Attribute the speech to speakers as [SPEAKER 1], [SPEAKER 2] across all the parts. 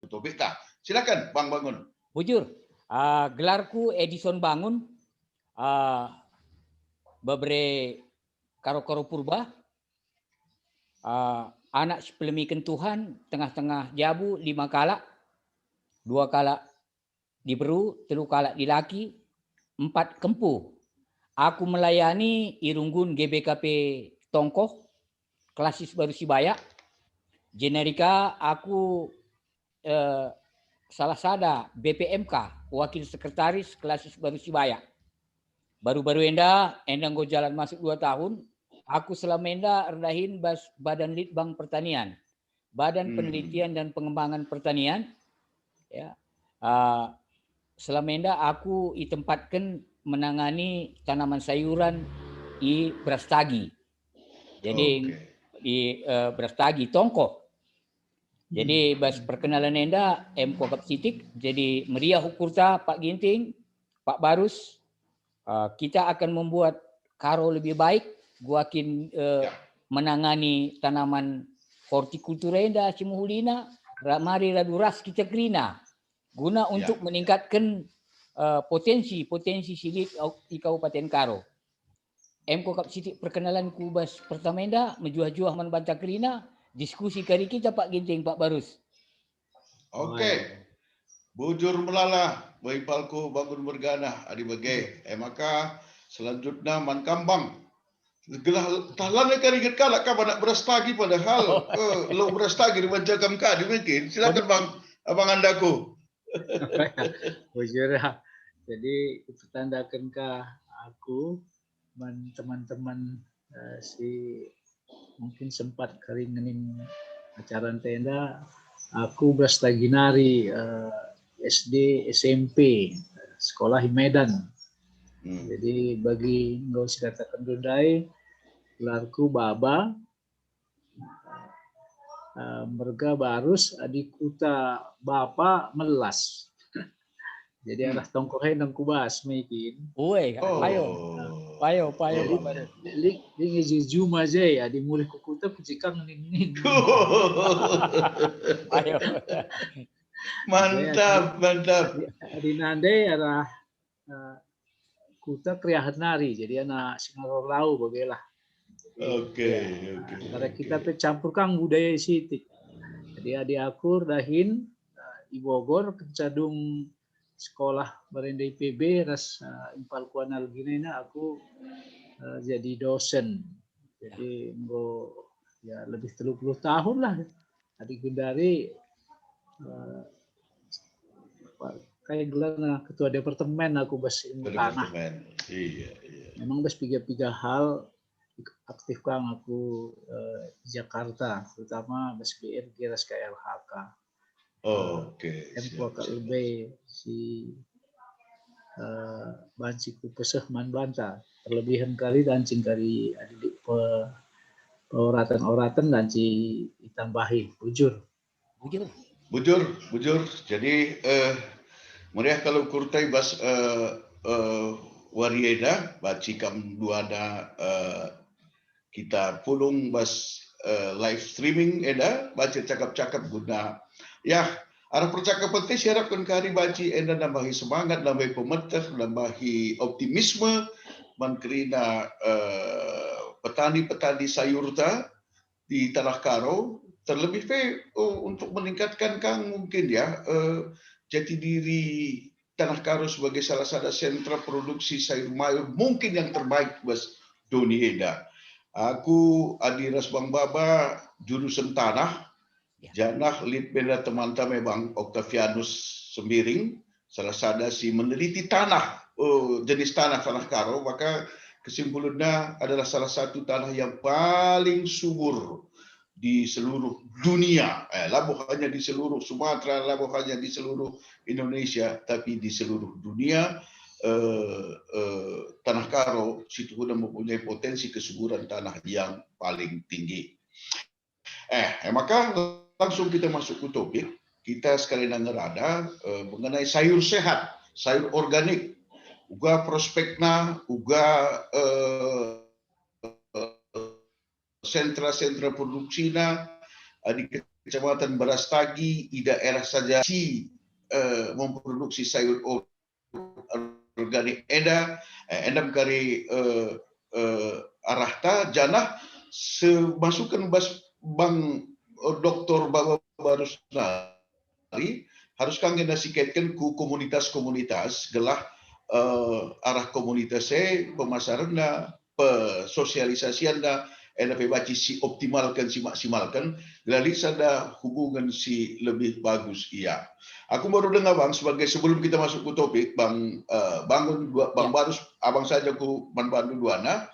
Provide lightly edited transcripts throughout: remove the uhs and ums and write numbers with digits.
[SPEAKER 1] topik kah? Silakan Bang Bangun.
[SPEAKER 2] Bujur, gelarku Edison Bangun, bebre karo-karo purba, anak sepelemikan Tuhan, tengah-tengah jabu 5 kala, 2 kala di Beru, 3 kala di Laki, 4 Kempu. Aku melayani Irunggun GBKP Tongkoh, Klasis Baru Sibaya. Generika aku salah sada BPMK, Wakil Sekretaris Klasis Baru Sibaya. Baru-baru endang go jalan masuk 2 tahun, aku selama rendahin Badan Litbang Pertanian, Badan Penelitian dan Pengembangan Pertanian. Ya, selama aku ditempatkan menangani tanaman sayuran di Brastagi. Jadi di Brastagi Tongkoh. Jadi bas perkenalan enda Kap Sitik, jadi meriah hukurta Pak Ginting, Pak Barus, kita akan membuat karo lebih baik, guakin menangani tanaman hortikultura enda Cimuhulina, mari raduras kita krina, guna untuk meningkatkan potensi silit di Kabupaten Karo. Kap Sitik perkenalan kubas pertama enda menjuah-juah membantah krina, diskusi kali kita Pak Ginting, Pak Barus.
[SPEAKER 1] Oke. Bujur melala, baipalku bangun berganah, adi bagai. Maka selanjutnya man kambang. Gelah tahlan kan ingat kalak ka nak berastagi padahal lo berastagi di Bancakam ka mungkin. Silakan Bang Abang Andaku.
[SPEAKER 3] Bujur. Jadi pertandakan kah aku teman-teman si mungkin sempat keringenin acara tenda, aku berastagi nari SD SMP sekolah di Medan. Jadi bagi nggak usah katakan dudai, gelarku Baba, merga Barus, adikuta Bapa Melas. Jadi arah tongkohe nang kubas mungkin. Payo. Jadi jujuma aja ya di mulai kukuta kucikang nin.
[SPEAKER 1] Payo. Mantap.
[SPEAKER 3] Di nande arah kuta kriahan nari. Jadi anak Singarorau bagelah.
[SPEAKER 1] Oke.
[SPEAKER 3] Karena kita campurkan budaya sitik. Jadi adik aku dahin di Bogor kencadung sekolah berenda IPB ras impal kuanal gini aku jadi dosen. Jadi ya lebih 30 tahun lah. Adik Gundari kayak gelar ketua departemen aku bas tanah.
[SPEAKER 1] Iya.
[SPEAKER 3] Memang bas 3 hal aktifkan aku di Jakarta, terutama bas BRG ras KLHK.
[SPEAKER 1] Oke.
[SPEAKER 3] MKLB si banci kupeseh man banta terlebihan kali dan cingkari adik oratan dan ci ditambahi bujur.
[SPEAKER 1] Jadi meriah kalau kurtai bas warieda baci kam duada kita pulung bas live streaming eda baca cakap-cakap guna ya arah percakapan teh harapkan kari baci eda nambahi semangat, nambahi pemetah, nambahi optimisme mengkerina petani-petani sayur di Tanah Karo terlebih untuk meningkatkan kang mungkin ya jati diri Tanah Karo sebagai salah satu sentra produksi sayur mayur mungkin yang terbaik bas Doni Eda. Aku Adiras Bang Baba jurusan tanah, janah lead benda teman-teman Bang Octavianus Sembiring, salah satu si meneliti tanah, jenis tanah Karo, maka kesimpulannya adalah salah satu tanah yang paling subur di seluruh dunia. Lah bukannya di seluruh Sumatera, lah bukannya di seluruh Indonesia, tapi di seluruh dunia. Tanah Karo situ sudah mempunyai potensi kesuburan tanah yang paling tinggi. Maka langsung kita masuk ke topik. Kita sekali ngerada mengenai sayur sehat, sayur organik, uga prospekna, uga sentra-sentra produksina di Kecamatan Brastagi di daerah saja memproduksi sayur organik endam kari arahta janah semasukan bang doktor bawa barus nari harus kang nasiketkan ku komunitas-komunitas gelah arah komunitasnya pemasaran na pesosialisasian na baci si optimalkan si maksimalkan lalu ada hubungan si lebih bagus iya. Aku baru dengar bang sebagai sebelum kita masuk ke topik bang bang Barus abang saja ku Bandu Duana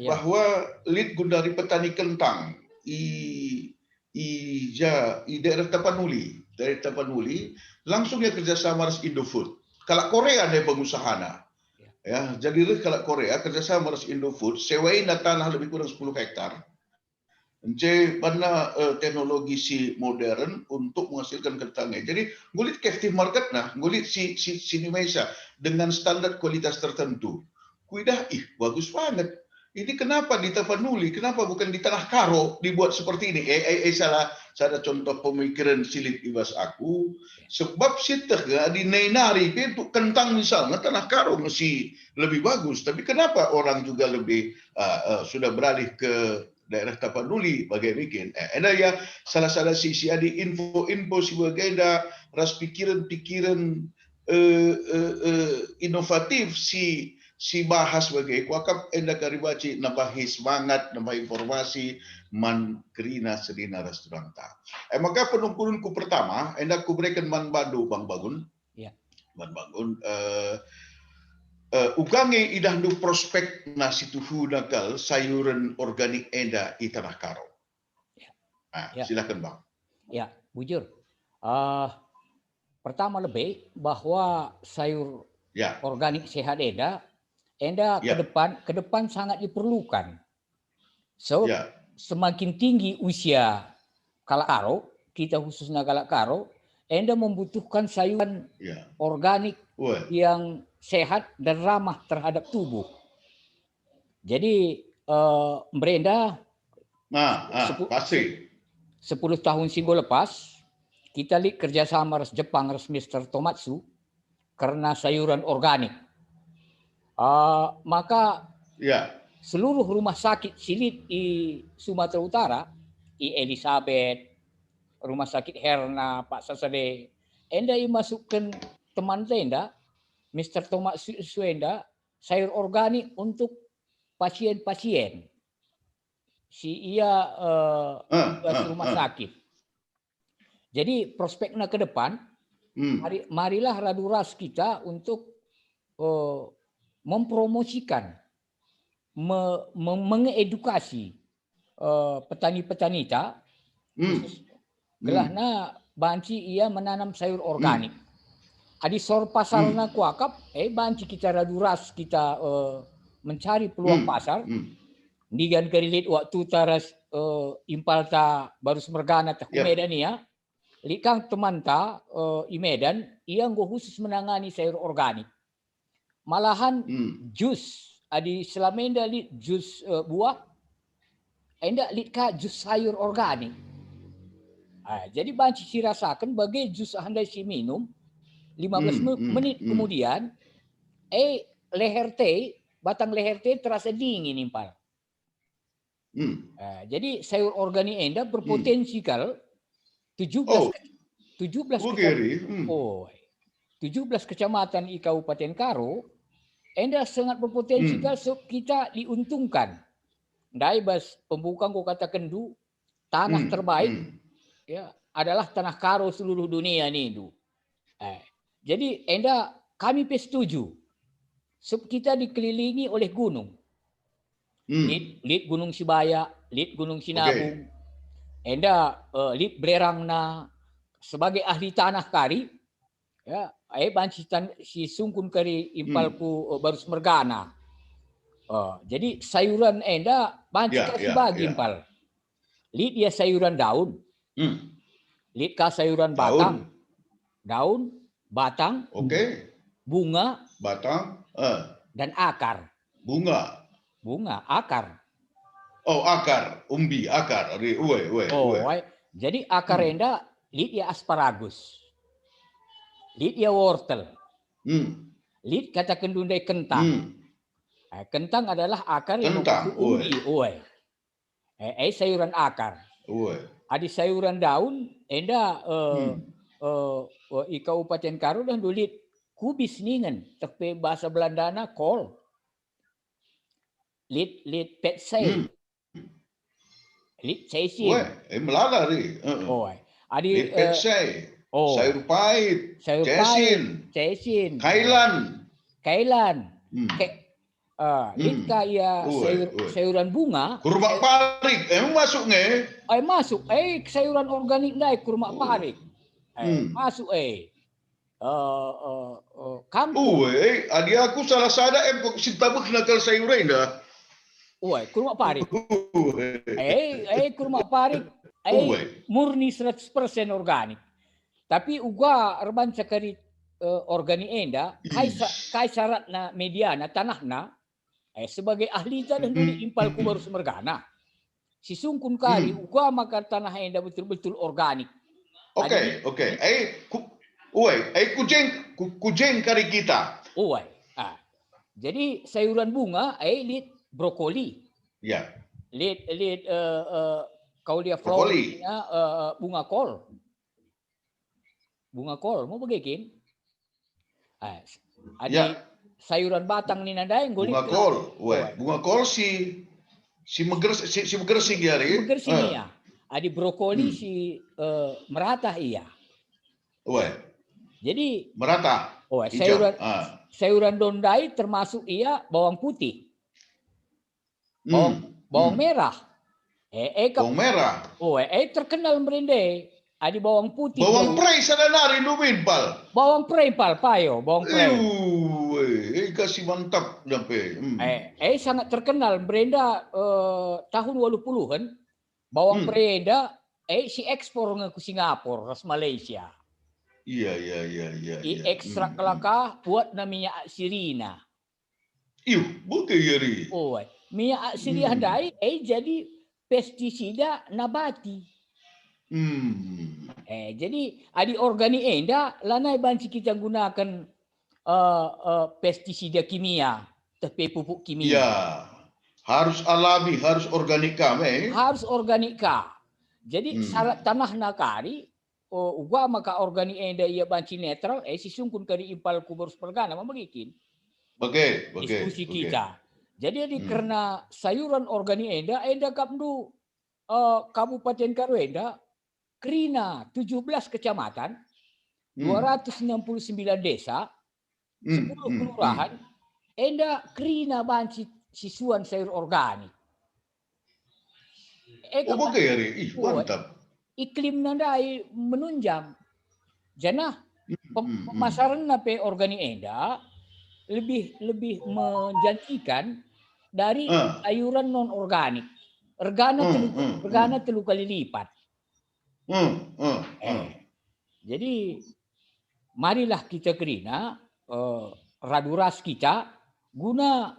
[SPEAKER 1] bahwa lead dari petani kentang i daerah Tapanuli langsung ya kerjasama dengan Indofood. Kalau Korea ada pengusahana. Ya, jadi kalau Korea kerjasama dengan Indofood, sewain tanah lebih kurang 10 hektar. Mana teknologi si modern untuk menghasilkan kentangnya. Jadi ngulit captive market ngulit si Indonesia dengan standar kualitas tertentu. Kuidah, bagus banget. Ini kenapa di Tapanuli, kenapa bukan di Tanah Karo dibuat seperti ini? Salah contoh pemikiran silit ibas aku. Sebab sitah di Nainari itu kentang misalnya Tanah Karo masih lebih bagus. Tapi kenapa orang juga lebih sudah beralih ke daerah Tapanuli bagai bikin? Ada ya salah sisi ada info sebagai ada ras pikiran inovatif si bahas sebagai kuakap enda karibaci nambahi semangat nambah informasi man kerina sedina restoran ta. Maka penungkulunku pertama enda ku berikan man Bandu Bang Bangun. Ya. Man Bangun ugangi idandu prospek nasi tuhu nakal sayuran organik enda di Tanah Karo. Ya. Silakan Bang.
[SPEAKER 2] Ya, bujur. Pertama lebih bahwa sayur organik sehat enda ke depan sangat diperlukan. So semakin tinggi usia Kalak Karo, kita khususnya Kalak Karo, enda membutuhkan sayuran organik yang sehat dan ramah terhadap tubuh. Jadi Brenda
[SPEAKER 1] pasti
[SPEAKER 2] 10 tahun singgo lepas kita lihat kerjasama res Jepang res Mr. Tomatsu karena sayuran organik. Maka seluruh rumah sakit silit di Sumatera Utara, i Elizabeth, rumah sakit Herna, Pak Sasade, enda masukkan teman tenda, Mr. Thomas Suenda, sayur organik untuk pasien-pasien. Si ia rumah sakit. Jadi prospeknya ke depan, marilah raduras kita untuk mempromosikan, mengedukasi petani-petani ta, gelahna banci ia menanam sayur organik. Adi sor pasarna kuakap, banci kita raduras kita mencari peluang pasar. Digan kerilit waktu taras impal ta baru semergana ta Medan ya. Likang teman ta i Medan, ia khusus menangani sayur organik. Malahan jus adi selama enda lit jus buah, enda lit ka jus sayur organik. Jadi banci si rasakan bagai jus handai si minum 15 menit kemudian leher teh, batang leher teh terasa dingin impal. Jadi sayur organik enda berpotensi kal 17 kecamatan di Kabupaten Karo enda sangat berpotensi so kita diuntungkan. Dai bas pembukaan kau katakan tanah terbaik adalah Tanah Karo seluruh dunia ni itu. Jadi enda kami setuju. So, kita dikelilingi oleh gunung. Lit Gunung Sibaya, lit Gunung Sinabung. Enda lit Blerangna sebagai ahli tanah kari. Ya, banci si sungkun kari impalku baru semergana. Jadi sayuran enda banci kasih bagi impal. Lit dia sayuran daun. Lit ka sayuran batang. Daun, batang. Bunga,
[SPEAKER 1] batang,
[SPEAKER 2] dan akar.
[SPEAKER 1] Bunga,
[SPEAKER 2] akar.
[SPEAKER 1] Oh, akar, umbi, akar.
[SPEAKER 2] Jadi akar enda lit ya asparagus. Lit ya wortel. Lit kata kendundai kentang. Kentang adalah akar yang mengandung umbi. Sayuran akar. Adi sayuran daun enda i Kabupaten Karo dan dulit kubis ningen tapi bahasa Belandana kol. Lit petsai. Lit seisin.
[SPEAKER 1] Melala ri.
[SPEAKER 2] Adi
[SPEAKER 1] petsai. Sayur pahit. Cesin. Kailan.
[SPEAKER 2] Lit kaya sayuran bunga.
[SPEAKER 1] Kurma parik. Masuk nge?
[SPEAKER 2] Masuk. Sayuran organik dai kurma parik. Masuk kampung.
[SPEAKER 1] Adi aku salah sada kok sinta kenakal sayuran dah.
[SPEAKER 2] Kurma parik. Kurma parik. Murni 100% organik. Tapi uga reban cakari organik enda kai syarat na mediana tanahna sebagai ahli dan dulu impal ku baru semergana. Si sungkun kari uga maka tanah enda betul-betul organik.
[SPEAKER 1] Oke. Kujeng kari kita.
[SPEAKER 2] Jadi sayuran bunga lit brokoli.
[SPEAKER 1] Ya.
[SPEAKER 2] Lit Caudia florina bunga kol. Bunga kol mau begikin? Sayuran batang ni nandai ngulit.
[SPEAKER 1] Bunga kol. Bunga kol si megersing ya ri.
[SPEAKER 2] Megersing iya. Adi brokoli si merata iya. Jadi
[SPEAKER 1] merata.
[SPEAKER 2] Sayuran dondai termasuk iya bawang putih. Bawang merah.
[SPEAKER 1] Bawang merah.
[SPEAKER 2] Terkenal merende. Adi bawang putih.
[SPEAKER 1] Bawang prei sadanari numin pal.
[SPEAKER 2] Bawang prei pal payo, bawang prei.
[SPEAKER 1] Kasih mantap sampai.
[SPEAKER 2] Sangat terkenal merenda tahun 80-an. Bawang prei enda si ekspor ke Singapura, ke Malaysia.
[SPEAKER 1] Iya.
[SPEAKER 2] Ekstrak kelakah buat namanya sirina.
[SPEAKER 1] Bukan yari.
[SPEAKER 2] Minyak sirina dai jadi pestisida nabati. Jadi adi organik enda lanai banci kita gunakan pestisida kimia, tapi pupuk kimia.
[SPEAKER 1] Ya, harus alami, harus organika,
[SPEAKER 2] Harus organika. Jadi syarat tanah nakari, uga maka organik enda ia banci netral, si sungkun kari impal kubur pergana membagikin. Diskusi kita. Jadi karena sayuran organik enda kamdu Kabupaten Karo enda Krina 17 kecamatan, 269 desa, 10 kelurahan, enda Krina banci sisuan sayur organik.
[SPEAKER 1] Mantap.
[SPEAKER 2] Iklim nandai menunjang. Jana pemasaran nape organik enda lebih menjanjikan dari sayuran non organik. Regana telu kali lipat. Jadi marilah kita kerina raduras kita guna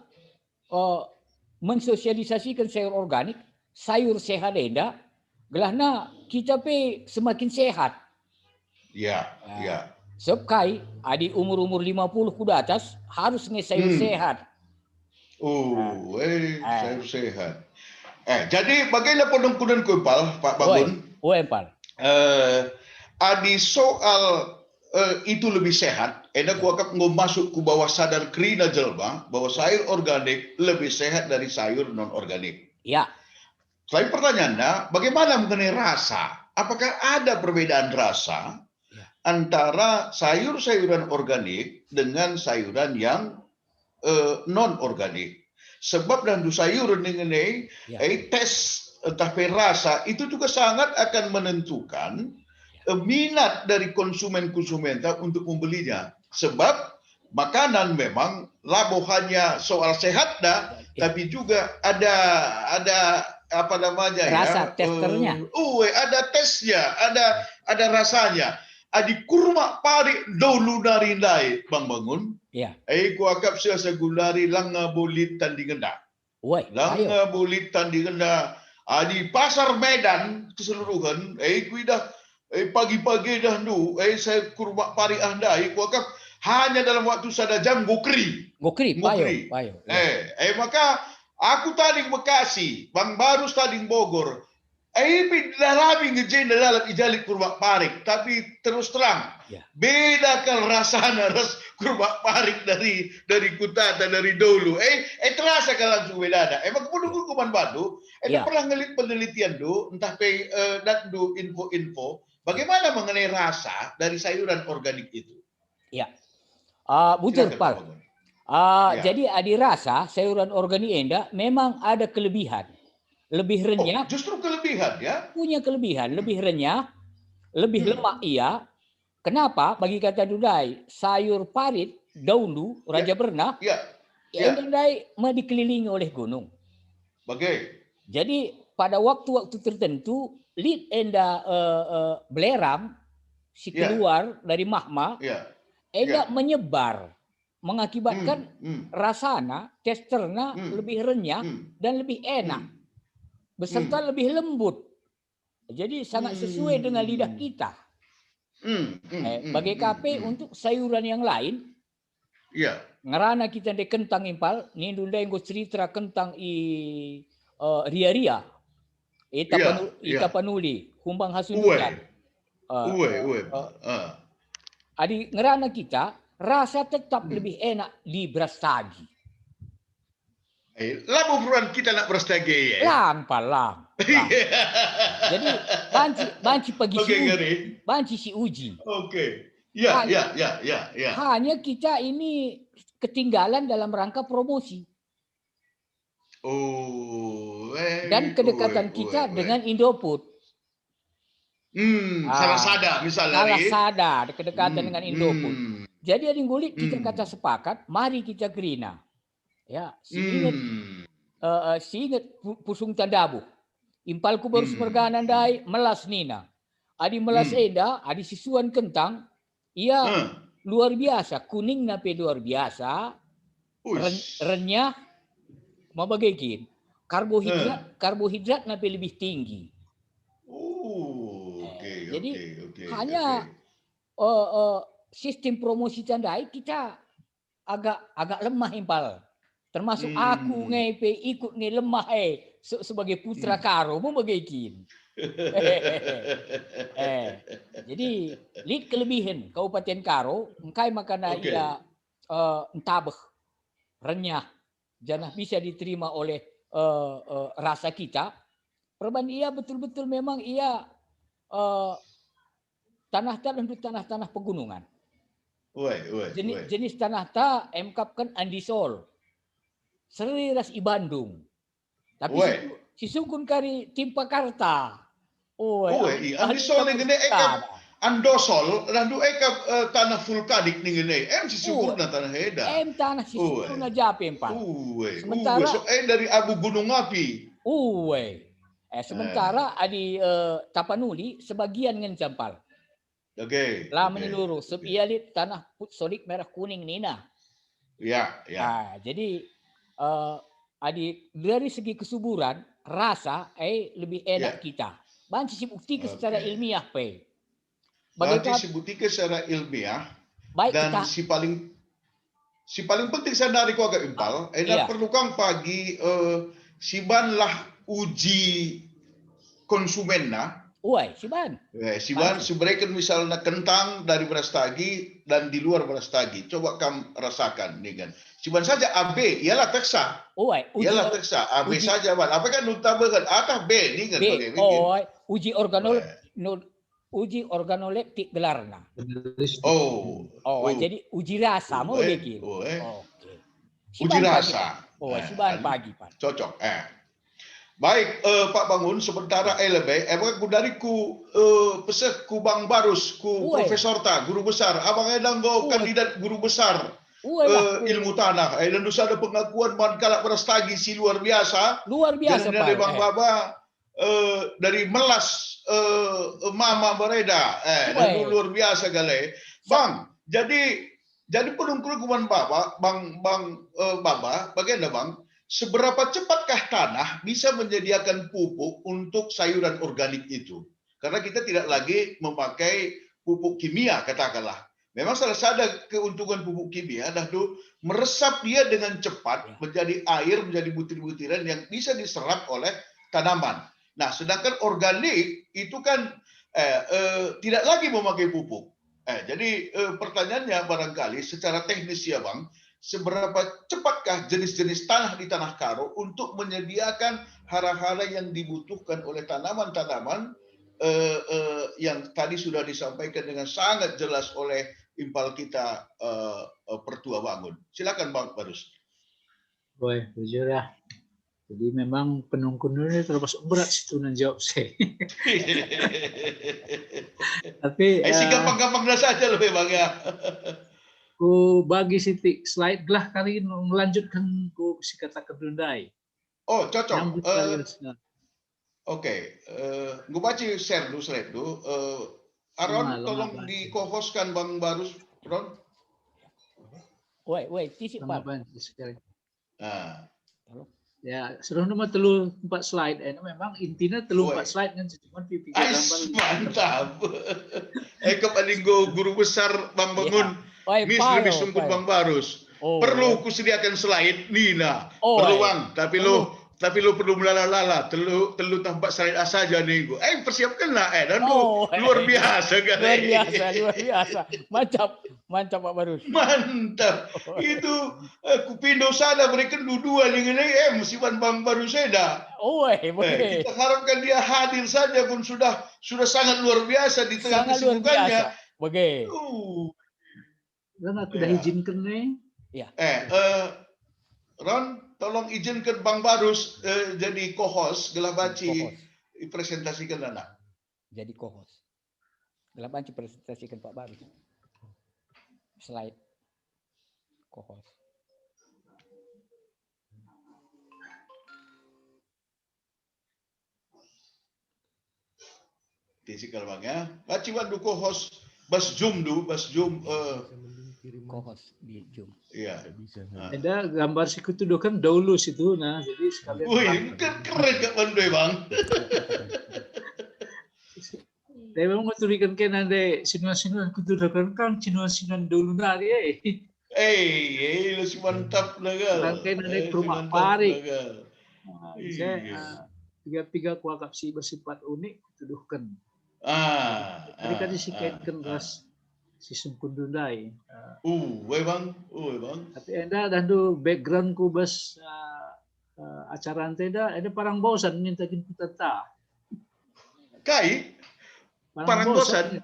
[SPEAKER 2] mensosialisasikan sayur organik, sayur sehat enda, gelahna kita pe semakin sehat.
[SPEAKER 1] Ya.
[SPEAKER 2] Sebab kai adi umur 50 ku atas harus sayur sehat.
[SPEAKER 1] Sayur sehat. Jadi bagaimana penungkunan kupal Pak Babun?
[SPEAKER 2] Pal.
[SPEAKER 1] Adi soal itu lebih sehat. Aku akan masuk ke bawah sadar krina jelma bahwa sayur organik lebih sehat dari sayur non organik.
[SPEAKER 2] Ya.
[SPEAKER 1] Selain pertanyaannya, bagaimana mengenai rasa? Apakah ada perbedaan rasa antara sayur-sayuran organik dengan sayuran yang non organik? Sebab dan sayur mengenai tes tapi rasa itu juga sangat akan menentukan minat dari konsumen-konsumen untuk membelinya. Sebab makanan memang labo hanya soal sehat tapi juga ada apa namanya
[SPEAKER 2] rasa testernya.
[SPEAKER 1] Ada tesnya, ada rasanya. Adi kurma parik dulu dari nai Bang Bangun.
[SPEAKER 2] Ya.
[SPEAKER 1] Ku akap sia segulari langa bolit tandingan dah. Langa bolit tandingan dah. Di pasar Medan keseluruhan, dah pagi-pagi dah saya kurma pari andai, kuakap hanya dalam waktu sada jam gokri.
[SPEAKER 2] Payo. Ya.
[SPEAKER 1] Maka aku tadi Bekasi, Bang Barus tadi Bogor. Dalami ngejen dalam ijalik kurma parik, tapi terus terang beda kan rasanya kurma parik dari kutata dari dulu. Terasa kan langsung beda. Emang menunggu kuman badu, pernah ngelit penelitian entah info-info bagaimana mengenai rasa dari sayuran organik itu.
[SPEAKER 2] Ya, bujur Pak. Jadi adi rasa sayuran organik enda memang ada kelebihan. Lebih renyah.
[SPEAKER 1] Justru kelebihan ya?
[SPEAKER 2] Punya kelebihan, lebih renyah, lebih lemak iya. Kenapa? Bagi kata Dudai, sayur parit dahulu Raja Bernah, Dudai dikelilingi oleh gunung. Jadi pada waktu-waktu tertentu, lid enda belerang si keluar dari magma, enda menyebar, mengakibatkan rasana, teksturnya lebih renyah dan lebih enak. Beserta lebih lembut. Jadi sangat sesuai dengan lidah kita. Bagi KP untuk sayuran yang lain, ngerana kita de kentang impal, ni dulu yang cerita kentang ria-ria. Tapanuli, humbang hasundukan. Adi ngerana kita, rasa tetap lebih enak di Brastagi.
[SPEAKER 1] Laburan kita nak Brastagi
[SPEAKER 2] Lang. Jadi banci pagi si uji.
[SPEAKER 1] Oke. Hanya
[SPEAKER 2] kita ini ketinggalan dalam rangka promosi. Dan kedekatan kita dengan Indofood.
[SPEAKER 1] Salah sada misalnya.
[SPEAKER 2] Salah sada kedekatan dengan Indofood. Jadi ada ngulik kita kata sepakat, mari kita gerina. Ya, si ingat pusung tandabu. Impalku baru semerganan dai melas nina. Adi melas enda, adi sisuan kentang, ia luar biasa, kuning nape luar biasa, renyah, mau bagikin. Karbohidrat nape lebih tinggi. Jadi hanya sistem promosi tandai kita agak lemah impal. Termasuk aku ngepe ikut nge lemah sebagai putra karo mau bagikin. Jadi lid kelebihan Kabupaten Karo engkai makana ia entabeh renyah janah bisa diterima oleh rasa kita. Perubahan ia betul-betul memang ia tanah-tanah pegunungan. Jenis tanah ta emkapkan andisol. Seriras i Bandung. Tapi si sukun kari timpa karta.
[SPEAKER 1] Andisol ni gini andosol randu tanah vulkanik ni gini. Si sukun na tanah heda.
[SPEAKER 2] Tanah si sukun na jape empat. Sementara
[SPEAKER 1] dari abu gunung api.
[SPEAKER 2] Sementara adi Tapanuli sebagian ngen campal. Lah menyeluruh sebialit tanah solik merah kuning nina. Jadi adi dari segi kesuburan rasa lebih enak kita. Banci si buktikan secara ilmiah
[SPEAKER 1] Banci si buktikan secara ilmiah. Dan si paling penting saya dari kau agak impal. Perlukan pagi siban lah uji konsumenna.
[SPEAKER 2] Siban.
[SPEAKER 1] Siban seberikan misalnya kentang dari Brastagi dan di luar Brastagi. Coba kamu rasakan nih kan. Siban saja AB, ialah teksa. Ialah teksa. AB saja ban. Apa kan nutabakan atah B nih kan
[SPEAKER 2] uji organoleptik gelarna. Jadi uji rasa mau bikin.
[SPEAKER 1] Uji rasa.
[SPEAKER 2] Siban pagi Pak.
[SPEAKER 1] Cocok. Baik, Pak Bangun, sementara lebih, dari ku pesek ku Bang Barus, ku Profesor Ta, guru besar, abang edang go kandidat guru besar ilmu tanah. Dan ada pengakuan mankalak Brastagi si luar biasa.
[SPEAKER 2] Pak.
[SPEAKER 1] Dari Bang Baba, dari Melas, Mama Bereda, luar biasa gale. Bang, jadi penungkul kuman Baba, Bang Baba, bagaimana Bang? seberapa cepatkah tanah bisa menyediakan pupuk untuk sayuran organik itu? Karena kita tidak lagi memakai pupuk kimia, katakanlah. Memang salah satu keuntungan pupuk kimia adalah meresap dia dengan cepat menjadi air, menjadi butir-butiran yang bisa diserap oleh tanaman. Nah, sedangkan organik itu kan tidak lagi memakai pupuk. Jadi pertanyaannya barangkali secara teknis ya Bang, seberapa cepatkah jenis-jenis tanah di Tanah Karo untuk menyediakan hara-hara yang dibutuhkan oleh tanaman-tanaman yang tadi sudah disampaikan dengan sangat jelas oleh impal kita Pertua Bangun. Silakan Bang Barus.
[SPEAKER 3] Boleh, jujur ya. Jadi memang penungkun ini termasuk berat situ menjawab saya. Tapi
[SPEAKER 1] gampang-gampang saja loh Bang ya.
[SPEAKER 3] Ku bagi sitik slide lah kali ini melanjutkan ku si kata kedundai.
[SPEAKER 1] Oh, cocok.
[SPEAKER 3] Oke,
[SPEAKER 1] gue baca share dulu slide dulu. Aron, tolong di-co-hostkan Bang Barus, Ron.
[SPEAKER 2] Wait, tisip Pak.
[SPEAKER 1] Nah.
[SPEAKER 3] Ya, seru nama telu 4 slide. Memang intinya telu 4 slide kan cuma pipi gambar.
[SPEAKER 1] Mantap. Kepaling guru besar Bang Bangun. Mis lebih sungkut Bang Barus. Perlu kusediakan slide Nina. Perlu Bang, tapi lu perlu melala-lala, telu tampak slide saja nih gua. Persiapkanlah dan luar biasa kan.
[SPEAKER 2] Luar biasa. Mantap Pak Barus.
[SPEAKER 1] Mantap. Itu Kupindo sana mereka dua dengan mesti Bang Barus seda. Kita harapkan dia hadir saja pun sudah sangat luar biasa di tengah kesibukannya.
[SPEAKER 3] Dan aku dah izinkan nih.
[SPEAKER 2] Ya.
[SPEAKER 1] Ron, tolong izinkan Bang Barus jadi co-host Gelabaci presentasikan anak.
[SPEAKER 2] Jadi co-host. Gelabaci presentasikan Pak Barus. Slide co-host.
[SPEAKER 1] Tisi kalau Bang ya. Baci wandu co-host bas Zoom
[SPEAKER 2] co-host di Zoom.
[SPEAKER 1] Iya.
[SPEAKER 3] Ada gambar si kutudo kan dahulu situ nah jadi sekalian.
[SPEAKER 1] Wih, keren Kak Bandoy Bang.
[SPEAKER 3] Dia memang ngatulikan kan ada sinuan-sinuan kutudo kan sinuan-sinuan dulu nari
[SPEAKER 1] lu si mantap nagal.
[SPEAKER 3] Rangkaian ada rumah pari. Saya tiga kuagap si bersifat unik tuduhkan. Tadi kan disikaitkan ras sistem kundundai.
[SPEAKER 1] Bang.
[SPEAKER 3] Tapi anda dan tu background ku bas acara anda ada parang bosan mintakin kita ta.
[SPEAKER 1] Kai parang bosan.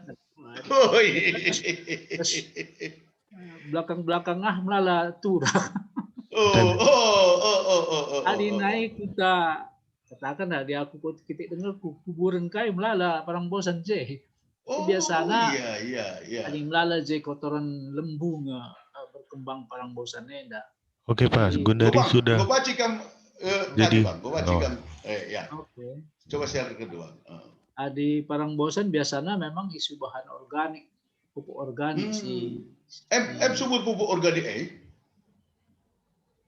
[SPEAKER 3] Belakang melala turah. Adi naik kita katakan dah dia aku kita dengar kuburan kai melala parang bosan je. Biasanya
[SPEAKER 1] iya.
[SPEAKER 3] Ani melala je kotoran lembu berkembang parang bosannya enggak.
[SPEAKER 4] Oke Pak, Gundari sudah.
[SPEAKER 1] Gue bacikan
[SPEAKER 4] jadi
[SPEAKER 1] Bang, gue bacikan ya.
[SPEAKER 3] Oke.
[SPEAKER 1] Coba share kedua.
[SPEAKER 3] Adi parang bosan biasanya memang isu bahan organik, pupuk organik si.
[SPEAKER 1] Sumber pupuk organik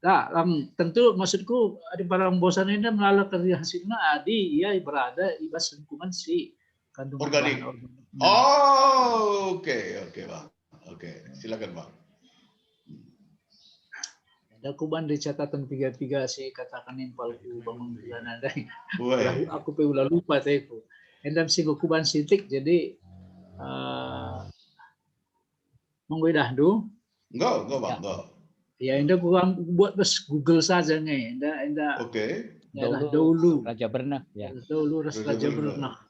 [SPEAKER 3] Nah, tentu maksudku adi parang bosan ini melala kerja hasilnya adi ia berada di bas lingkungan si kandungan
[SPEAKER 1] organik. Oke Bang. Oke, silakan Bang.
[SPEAKER 3] Ada kuban di catatan 33 sih katakan impal bangun bulan ada. Aku udah lupa teku. Endam sih kuban sitik jadi mengwedah do.
[SPEAKER 1] Enggak Bang, enggak.
[SPEAKER 3] Ya enda gua buat bes Google saja nih. Enda.
[SPEAKER 1] Oke.
[SPEAKER 3] Dahulu.
[SPEAKER 2] Raja Bernah ya.
[SPEAKER 3] Dahulu Raja Bernah.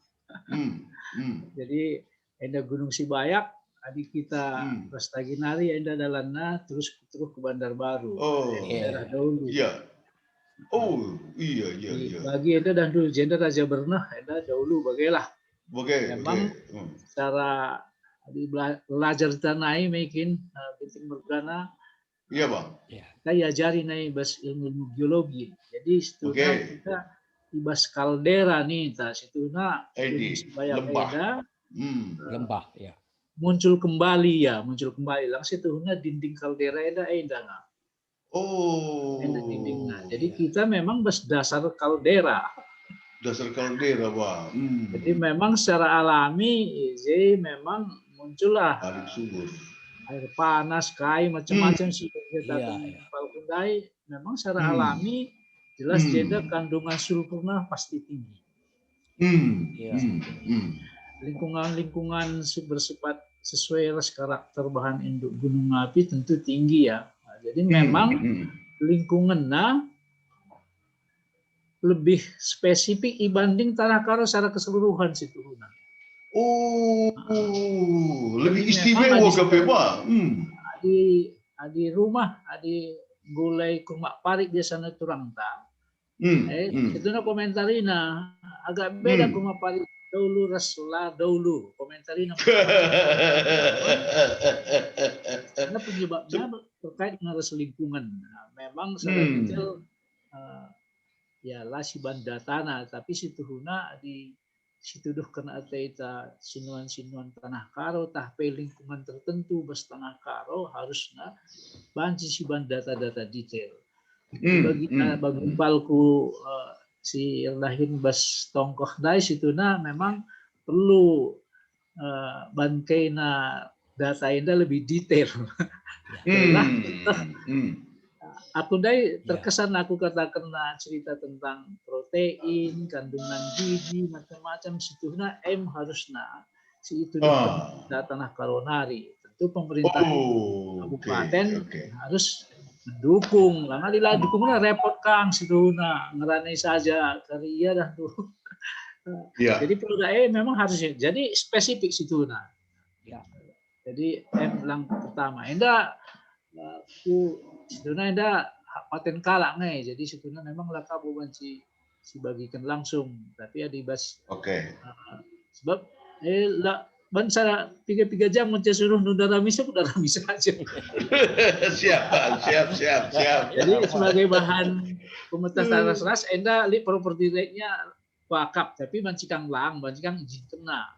[SPEAKER 3] Jadi enda Gunung Sibayak adik kita Rastaginari enda dalanna terus ke Bandar Baru. Daerah dahulu.
[SPEAKER 1] Iya. Iya.
[SPEAKER 3] Bagi enda dan dulu jenda Raja Bernah enda dahulu bagailah. Memang secara belajar tanai mungkin penting bergana.
[SPEAKER 1] Iya Bang.
[SPEAKER 3] Saya ajari naik bas ilmu geologi. Jadi setelah kita ibas kaldera nih, situna
[SPEAKER 2] lembah ya.
[SPEAKER 3] Muncul kembali langsung situna dinding kaldera eda.
[SPEAKER 1] Oh.
[SPEAKER 3] Jadi kita memang berdasar kaldera.
[SPEAKER 1] Dasar kaldera, Pak.
[SPEAKER 3] Jadi memang secara alami, memang muncullah
[SPEAKER 1] Balik subur.
[SPEAKER 3] air panas, kai, macam-macam sih kita
[SPEAKER 2] Iya.
[SPEAKER 3] Palkundai. Memang secara alami jelas jeda kandungan sulfurnya pasti tinggi.
[SPEAKER 2] Iya.
[SPEAKER 3] Lingkungan bersifat sesuai ras karakter bahan induk gunung api tentu tinggi ya. Nah, jadi memang lingkungannya lebih spesifik dibanding tanah karo secara keseluruhan situ.
[SPEAKER 1] Oh, lebih
[SPEAKER 3] Jadi
[SPEAKER 1] istimewa
[SPEAKER 3] memang
[SPEAKER 1] ke Pak.
[SPEAKER 3] Di rumah, di gulai kumak parik di sana turang ta. Itu na komentarina agak beda kumak parik dahulu Rasulullah dahulu komentarina. Karena penyebabnya terkait dengan ras lingkungan. Nah, memang secara detail ya lah si banda tanah, tapi situ huna di situ duh kena ataita sinuan-sinuan tanah karo tahpe lingkungan tertentu bas tanah karo harusnya banci si banda data-data detail. Bagi palku si lahin bas tongkoh dai situ na memang perlu bangkai na data indah lebih detail. Aku terkesan aku katakan cerita tentang protein, kandungan gizi, macam-macam situna harusnya si itu tanah karonari. Tentu pemerintah kabupaten harus mendukung. Lama dukungnya repot Kang situna ngerani saja karya dah tuh. Jadi produk memang harusnya jadi spesifik situna. Ya. Jadi lang pertama, aku sebenarnya ada paten kalak nih, jadi sebenarnya memang laka bukan si bagikan langsung, tapi ya dibas. Sebab bangsa 3 jam mencari suruh nunda ramisa udah ramisa aja.
[SPEAKER 1] siap.
[SPEAKER 3] Jadi sebagai bahan pemetasan ras, enda li properti rate-nya wakaf, tapi bancikang izin kena.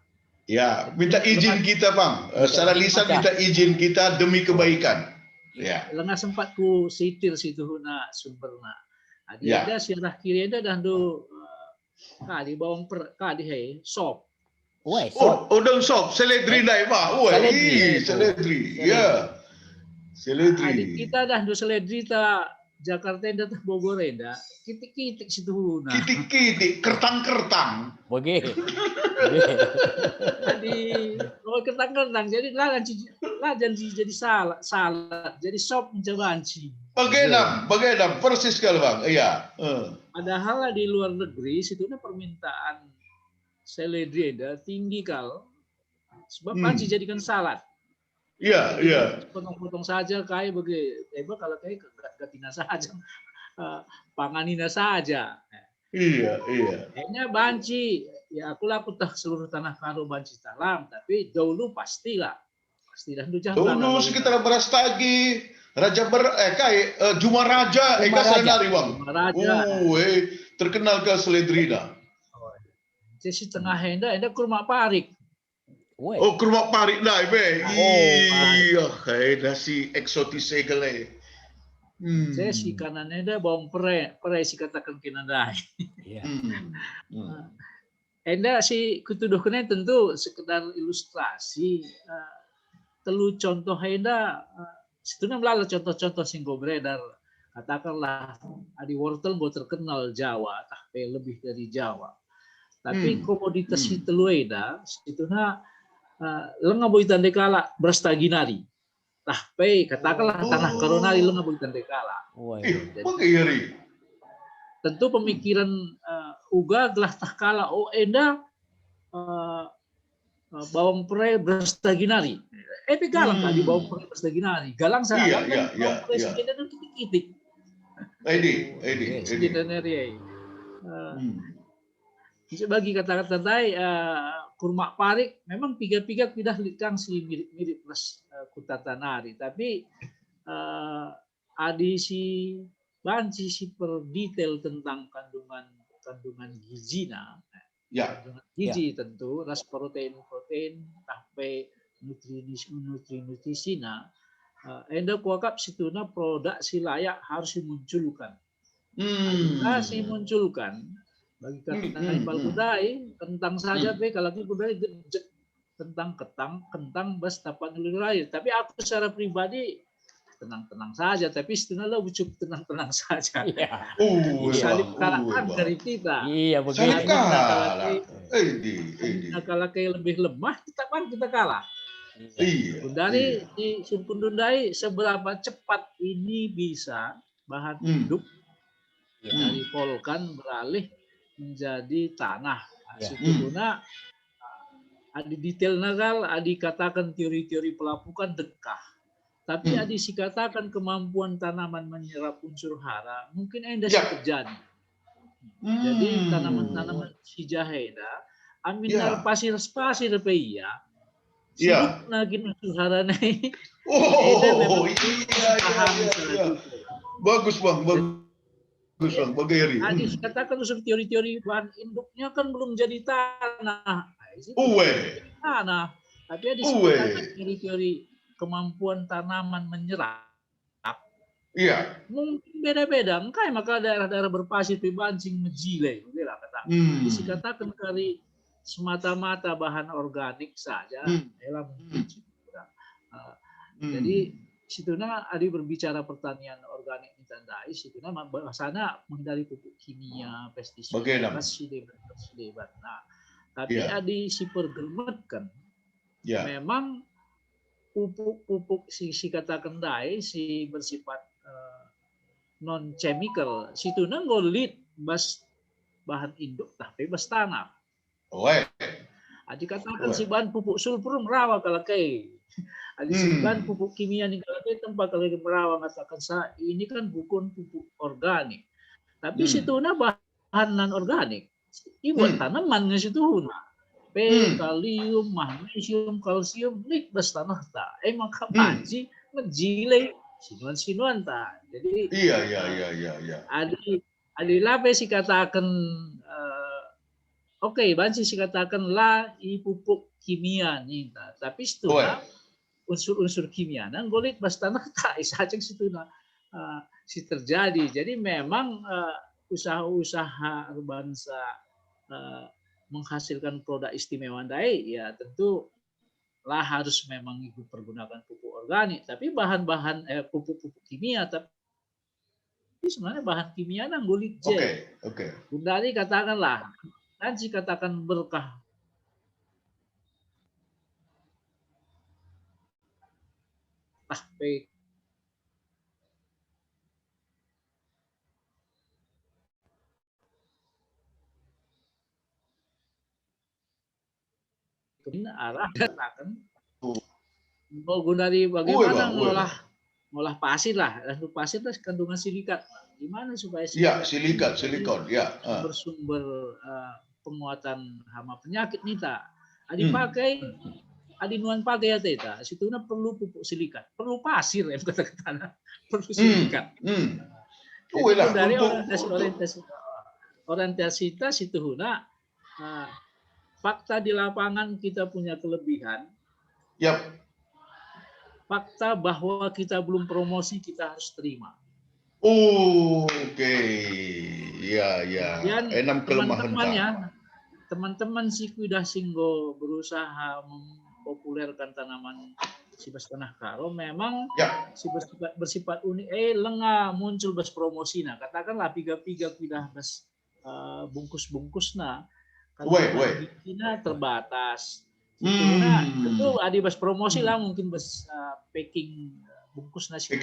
[SPEAKER 1] Ya, minta izin kita Bang. Secara lisan minta izin kita demi kebaikan. Ya.
[SPEAKER 3] Lengah sempat ku sitir situ na sumberna. Adi ada sirah kiri ada dan do kali bawang kali sop.
[SPEAKER 1] Udang sop, seledri naik Pak. Seledri. Ya. Seledri.
[SPEAKER 3] Adik kita dah do seledri ta Jakarta enda ta Bogor enda. Kitik-kitik situ na.
[SPEAKER 1] Kitik-kitik, kertang-kertang.
[SPEAKER 2] Begitu.
[SPEAKER 3] Jadi kertang-kertang jadi lah jadi salad, jadi sop mencabanci.
[SPEAKER 1] Bagaimana persis kalau Bang. Iya.
[SPEAKER 3] Padahal di luar negeri situnya permintaan seledri ada tinggi kal. Sebab panci jadikan salad.
[SPEAKER 1] Iya.
[SPEAKER 3] Potong-potong saja kayak begitu. Kalau kayak gatina saja, panganina saja.
[SPEAKER 1] Iya.
[SPEAKER 3] Kayaknya banci, ya aku laku tah seluruh tanah karo banci talam, tapi dahulu pastilah. Pasti dah
[SPEAKER 1] dulu sekitar Brastagi, Juma Raja, Senari Bang. Terkenal ke seledrina.
[SPEAKER 3] Jadi tengah enda kurma parik.
[SPEAKER 1] Kurma parik dah, iya, nasi eksotis segala.
[SPEAKER 3] Saya si kanan enda bawang pere si katakan kinandai. Enda si kutuduhnya tentu sekedar ilustrasi. Telu contoh enda situnya melala contoh-contoh sing beredar. Katakanlah adi wortel go terkenal Jawa, tapi lebih dari Jawa. Tapi komoditas si telu eda situnya lenga boitan dekala brastaginari. Tapi katakanlah tanah karonari lenga boitan dekala. Tentu pemikiran uga telah takala enda bawang pre brastaginari. Galang tadi bawang pre brastaginari. Galang saya bawang pre segede dan kitik-kitik. Edi. Bagi kata-kata tadi kurma parik memang piga-piga tidak likang si mirip plus kutatanari, tapi adi si banci si per detail tentang kandungan gizinya. Kandungan gizi tentu ras protein tapi nutrisina enda kuakap situna produk si layak harus dimunculkan. Kita si munculkan bagi kata Ipal Kudai tentang saja kalau Kudai gejek tentang kentang bas tapan nulur air. Tapi aku secara pribadi tenang-tenang saja, tapi sebenarnya lebih cukup tenang-tenang saja.
[SPEAKER 2] Iya.
[SPEAKER 3] Salib kalahkan dari kita.
[SPEAKER 2] Iya
[SPEAKER 1] Salib
[SPEAKER 2] begitu.
[SPEAKER 1] kalah.
[SPEAKER 3] Kalau kayak lebih lemah, kita kalah.
[SPEAKER 1] Iya.
[SPEAKER 3] Dari di Sumpun Dundai seberapa cepat ini bisa bahan hidup dari volkan beralih menjadi tanah. Situna adi detail nagal, adi katakan teori-teori pelapukan dekah. Tapi adi si katakan kemampuan tanaman menyerap unsur hara, mungkin enda terjadi. Jadi tanaman-tanaman si jaheda, aminar pasir-pasir peia, hidup lagi unsur hara nih.
[SPEAKER 1] Iya. Bagus bang, bagus bang, Bageri.
[SPEAKER 3] Adi si katakan unsur teori-teori bahan induknya kan belum jadi tanah. Tanah, tapi ada teori-teori kemampuan tanaman menyerap.
[SPEAKER 1] Iya.
[SPEAKER 3] Mungkin beda-beda. Engkai maka daerah-daerah berpasir pibancing menjile. Dikatakan kali semata-mata bahan organik saja. Jadi situna adi berbicara pertanian organik di tandai, situna bahasana menghindari pupuk kimia, pestisida, pestisida. Nah, tapi adi si pergemetkan. Memang pupuk si katakan dai si bersifat non chemical situ ngolit bas bahan induk tapi bas tanah. Adi katakan si bahan pupuk sulfur merawa kalau kayak. Adi si bahan pupuk kimia nih kalau kayak tempat kalau merawa mengatakan ini kan bukan pupuk organik. Tapi situ bahan non organik. Ibu tanaman di situ kalium, magnesium, kalsium, lik bas tanah ta. Maka panci menjilai sinuan ta. Jadi
[SPEAKER 1] iya.
[SPEAKER 3] Adi lape si katakan banci si katakan lah i pupuk kimia nih ta. Tapi setelah unsur-unsur kimia nang golit bas tanah ta isaceng situ si terjadi. Jadi memang usaha-usaha bangsa menghasilkan produk istimewa dai ya tentu lah harus memang ikut pergunakan pupuk organik tapi bahan-bahan pupuk-pupuk kimia tapi sebenarnya bahan kimia nang gulit je. Bundari katakanlah nanti katakan berkah arah katakan mau gunari bagaimana ngolah pasir lah dan pasir itu kandungan silikat gimana supaya
[SPEAKER 1] silikon
[SPEAKER 3] bersumber penguatan hama penyakit nita dipakai nuan pakai ya teta situ perlu pupuk silikat perlu pasir ya kata-kata perlu silikat dari orientasi itu huna fakta di lapangan kita punya kelebihan. Fakta bahwa kita belum promosi kita harus terima.
[SPEAKER 1] Enam kelemahan.
[SPEAKER 3] Teman-teman si Kuida Singgo berusaha mempopulerkan tanaman sibas tanah karo memang bersifat unik. Lengah muncul bas promosi nah katakanlah piga-piga Kuida bas bungkus-bungkus nah. Kalau bikinnya terbatas. Tentu adi bas promosi lah mungkin bas packing bungkus nasi.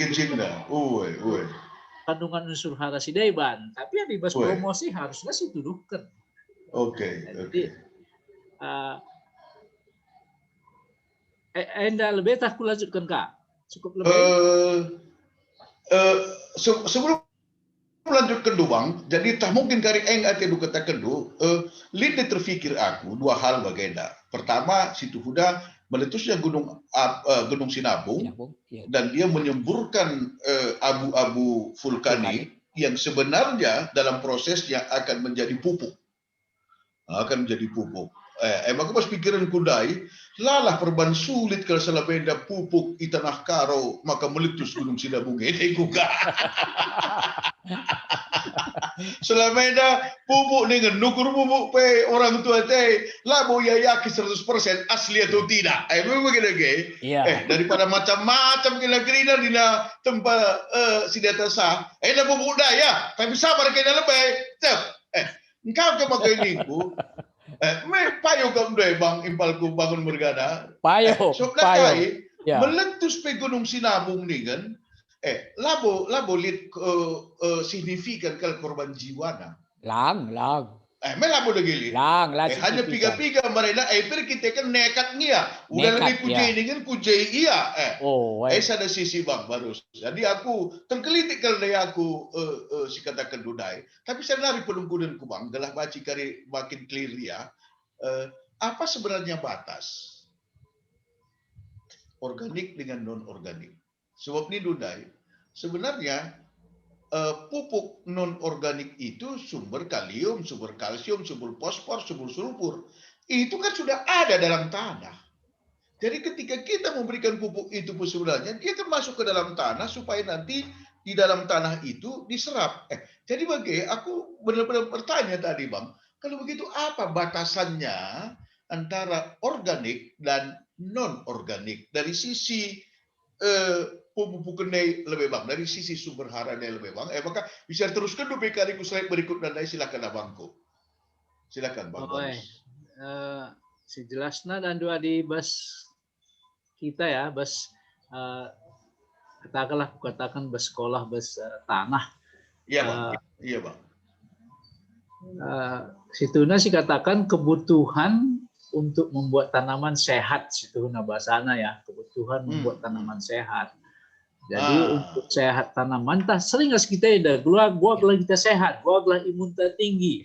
[SPEAKER 3] Kandungan unsur hara sidaiban. Tapi adi bas promosi harusnya sih tuduhkan. Jadi enda lebih tak kulanjutkan Kak. Cukup lebih.
[SPEAKER 1] Sebelum lanjut ke Bang, jadi tak mungkin kari ate du kata kedu, lini terfikir aku dua hal bagenda. Pertama, situ Huda meletusnya gunung Sinabung dan dia menyemburkan abu-abu vulkanik yang sebenarnya dalam prosesnya akan menjadi pupuk. emang aku pas pikiran kudai, lalah perban sulit kalau salah benda pupuk di tanah karo, maka meletus gunung Sinabung ini juga. Selamanya pupuk dengan nukur pupuk pe orang tua teh labo ya yakin 100% asli atau tidak. Memang begitu
[SPEAKER 2] Iya.
[SPEAKER 1] daripada macam-macam kira-kira di tempat senjata sah. Dah pupuk dah ya, tapi sabar kena lebih. Engkau ke pakai lingku. Payo kamu deh bang impalku bangun bergada.
[SPEAKER 2] Payo.
[SPEAKER 1] So kai
[SPEAKER 2] Ya.
[SPEAKER 1] meletus pe gunung Sinabung nih kan. Labo lihat signifikan kalau korban jiwa na.
[SPEAKER 2] Lang.
[SPEAKER 1] Melabo dah gili.
[SPEAKER 2] Lang.
[SPEAKER 1] Hanya piga-piga mereka. Per kita kan nekat nia. Udah
[SPEAKER 2] Nekat,
[SPEAKER 1] lebih kujai ini kan kujai iya. Ada sisi bang baru. Jadi aku tergelitik kalau dari aku si katakan dudai. Tapi saya lari pelungkudan ku bang. Gelah baca kari makin clear ya. Apa sebenarnya batas organik dengan non organik? Sebab ini dudai, sebenarnya pupuk non organik itu sumber kalium, sumber kalsium, sumber fosfor, sumber sulfur. Itu kan sudah ada dalam tanah. Jadi ketika kita memberikan pupuk itu pun sebenarnya dia termasuk ke dalam tanah supaya nanti di dalam tanah itu diserap. Jadi aku benar-benar bertanya tadi bang, kalau begitu apa batasannya antara organik dan non organik dari sisi pupuk kenai lebih bang, dari sisi sumber haranya lebih bang. Maka bisa teruskan dulu PKR slide berikut dan silakan abangku. Silakan bang.
[SPEAKER 3] Sejelasnya dan dua di bas kita ya, bas katakan bas sekolah, bas tanah.
[SPEAKER 1] Iya bang. Iya bang.
[SPEAKER 3] Situna sih katakan kebutuhan untuk membuat tanaman sehat, situna bahasana ya, kebutuhan membuat tanaman sehat. Jadi untuk sehat tanaman, sering nggak kita ada, gua kita sehat, gua imun tinggi.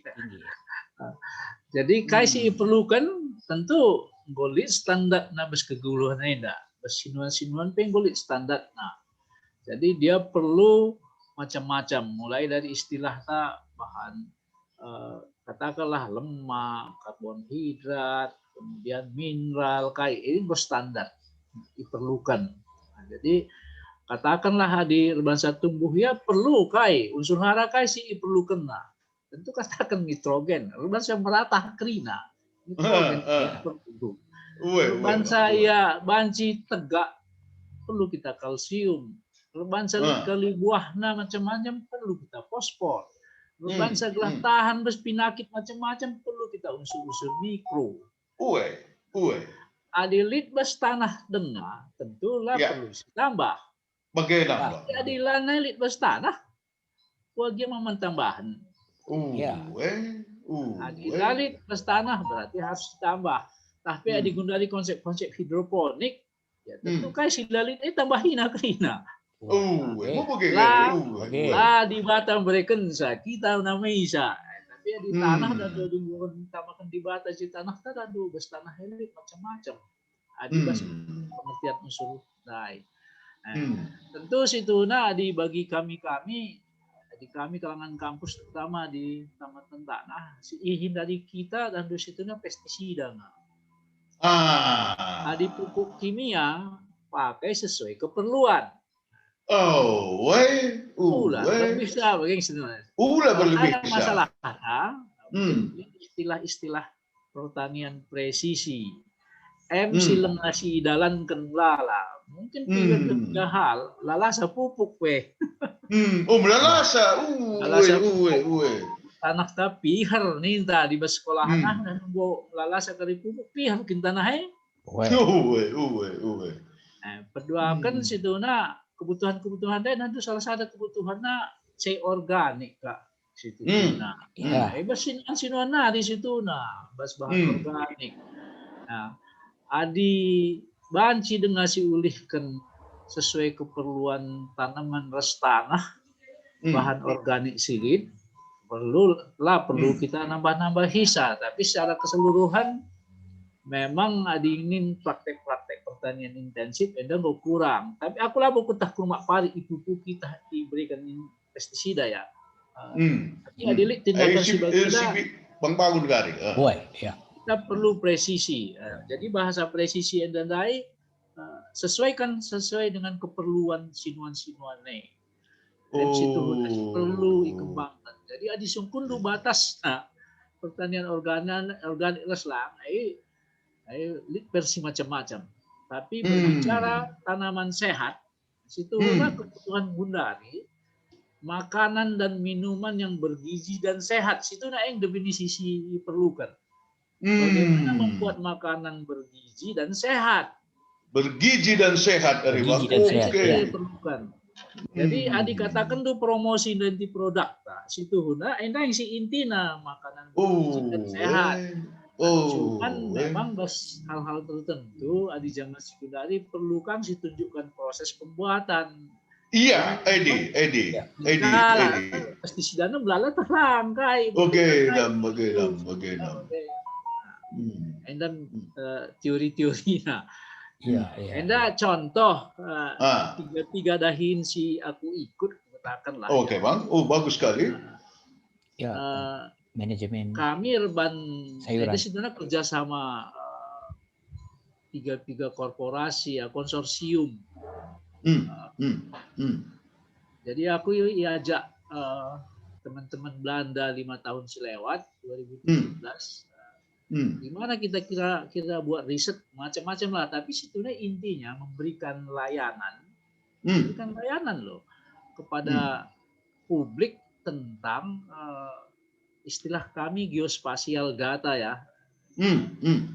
[SPEAKER 3] Jadi kaisi perlukan tentu golit standar bes keguluhan ada, bes sinuan penggolit standar. Jadi dia perlu macam-macam, mulai dari istilah bahan katakanlah lemak, karbonhidrat, kemudian mineral, ini berstandar diperlukan. Jadi katakanlah di bangsa tumbuh ya perlu unsur hara sih perlu kena. Tentu katakan nitrogen, bangsa merata kerina. Nitrogen perlu. Bangsa ya banci tegak perlu kita kalsium. Bangsa kali buahna macam-macam perlu kita fosfor. Bangsa gelah tahan bes penyakit macam-macam perlu kita unsur-unsur mikro. Adilit bes tanah dengar tentulah perlu ditambah.
[SPEAKER 1] Bagaimana?
[SPEAKER 3] Adilan elit bes tanah, dia mau tambahan. Adilit bes tanah berarti harus ditambah. Tapi diguna dari konsep-konsep hidroponik, ya tentu silalit tambahin akrina. Lah di Batam bereken kita namanya tapi di tanah dan ditambahkan di Batam di tanah ada bes tanah elit macam-macam. Adi bes pengertian unsur dai. Tentu situ bagi kami kalangan kampus terutama di Taman Tanah hindari kita dan di situ pestisida di pupuk kimia pakai sesuai keperluan. Lebih bisa bagaimana?
[SPEAKER 1] Berlebih
[SPEAKER 3] masalah istilah-istilah pertanian presisi. Sileng nasi dalan kenlala. Mungkin tiga hal, lalasa pupuk
[SPEAKER 1] lalasa.
[SPEAKER 3] Tanah tapi pihar nih di sekolahan dan gua lalasa kali pupuk pihar kintanah perduakan situ kebutuhan dan itu salah satu kebutuhannya organik kak situ sinuan di situ bas bahan organik. Adi banci dengan ulihkan sesuai keperluan tanaman res tanah bahan organik silit perlu kita nambah hisa, tapi secara keseluruhan memang ingin praktek-praktek pertanian intensif dan gak kurang. Tapi aku lah buku tak kurang pari ibu kita diberikan pestisida ya. Tapi adilik tindakan sebagai
[SPEAKER 1] Bang Bangun Gari.
[SPEAKER 3] kita perlu presisi. Jadi bahasa presisi dan dai sesuai dengan keperluan sinuan-sinuan nih. Dan situ perlu dikembangkan. Jadi adi sungkun du batas pertanian organik reslang, versi macam-macam. Tapi berbicara tanaman sehat, situ kebutuhan Gundari, makanan dan minuman yang bergizi dan sehat, situ yang definisi diperlukan. Bagaimana membuat makanan bergizi dan sehat?
[SPEAKER 1] Bergizi dan sehat dari Bang.
[SPEAKER 3] Itu diperlukan. Jadi adik katakan tuh promosi dan di produk, situ huna, yang si intina makanan bergizi dan sehat. Cuman memang hal-hal tertentu adik zaman sekundari perlukan ditunjukkan proses pembuatan.
[SPEAKER 1] Iya, Edi.
[SPEAKER 3] Pestisidanya belala terangkai.
[SPEAKER 1] Oke, nam.
[SPEAKER 3] Dan teori-teori
[SPEAKER 2] Iya.
[SPEAKER 3] Enda contoh tiga dahin si aku ikut katakan lah.
[SPEAKER 1] Oke, Bang. Bagus sekali.
[SPEAKER 2] Ya. Manajemen.
[SPEAKER 3] Kami Reban
[SPEAKER 2] sayuran.
[SPEAKER 3] Itu sebenarnya kerjasama tiga korporasi konsorsium. Jadi aku ajak teman-teman Belanda 5 tahun selewat 2017. Gimana kita kira buat riset macam-macam lah, tapi sebetulnya intinya memberikan layanan loh kepada publik tentang istilah kami geospasial data ya,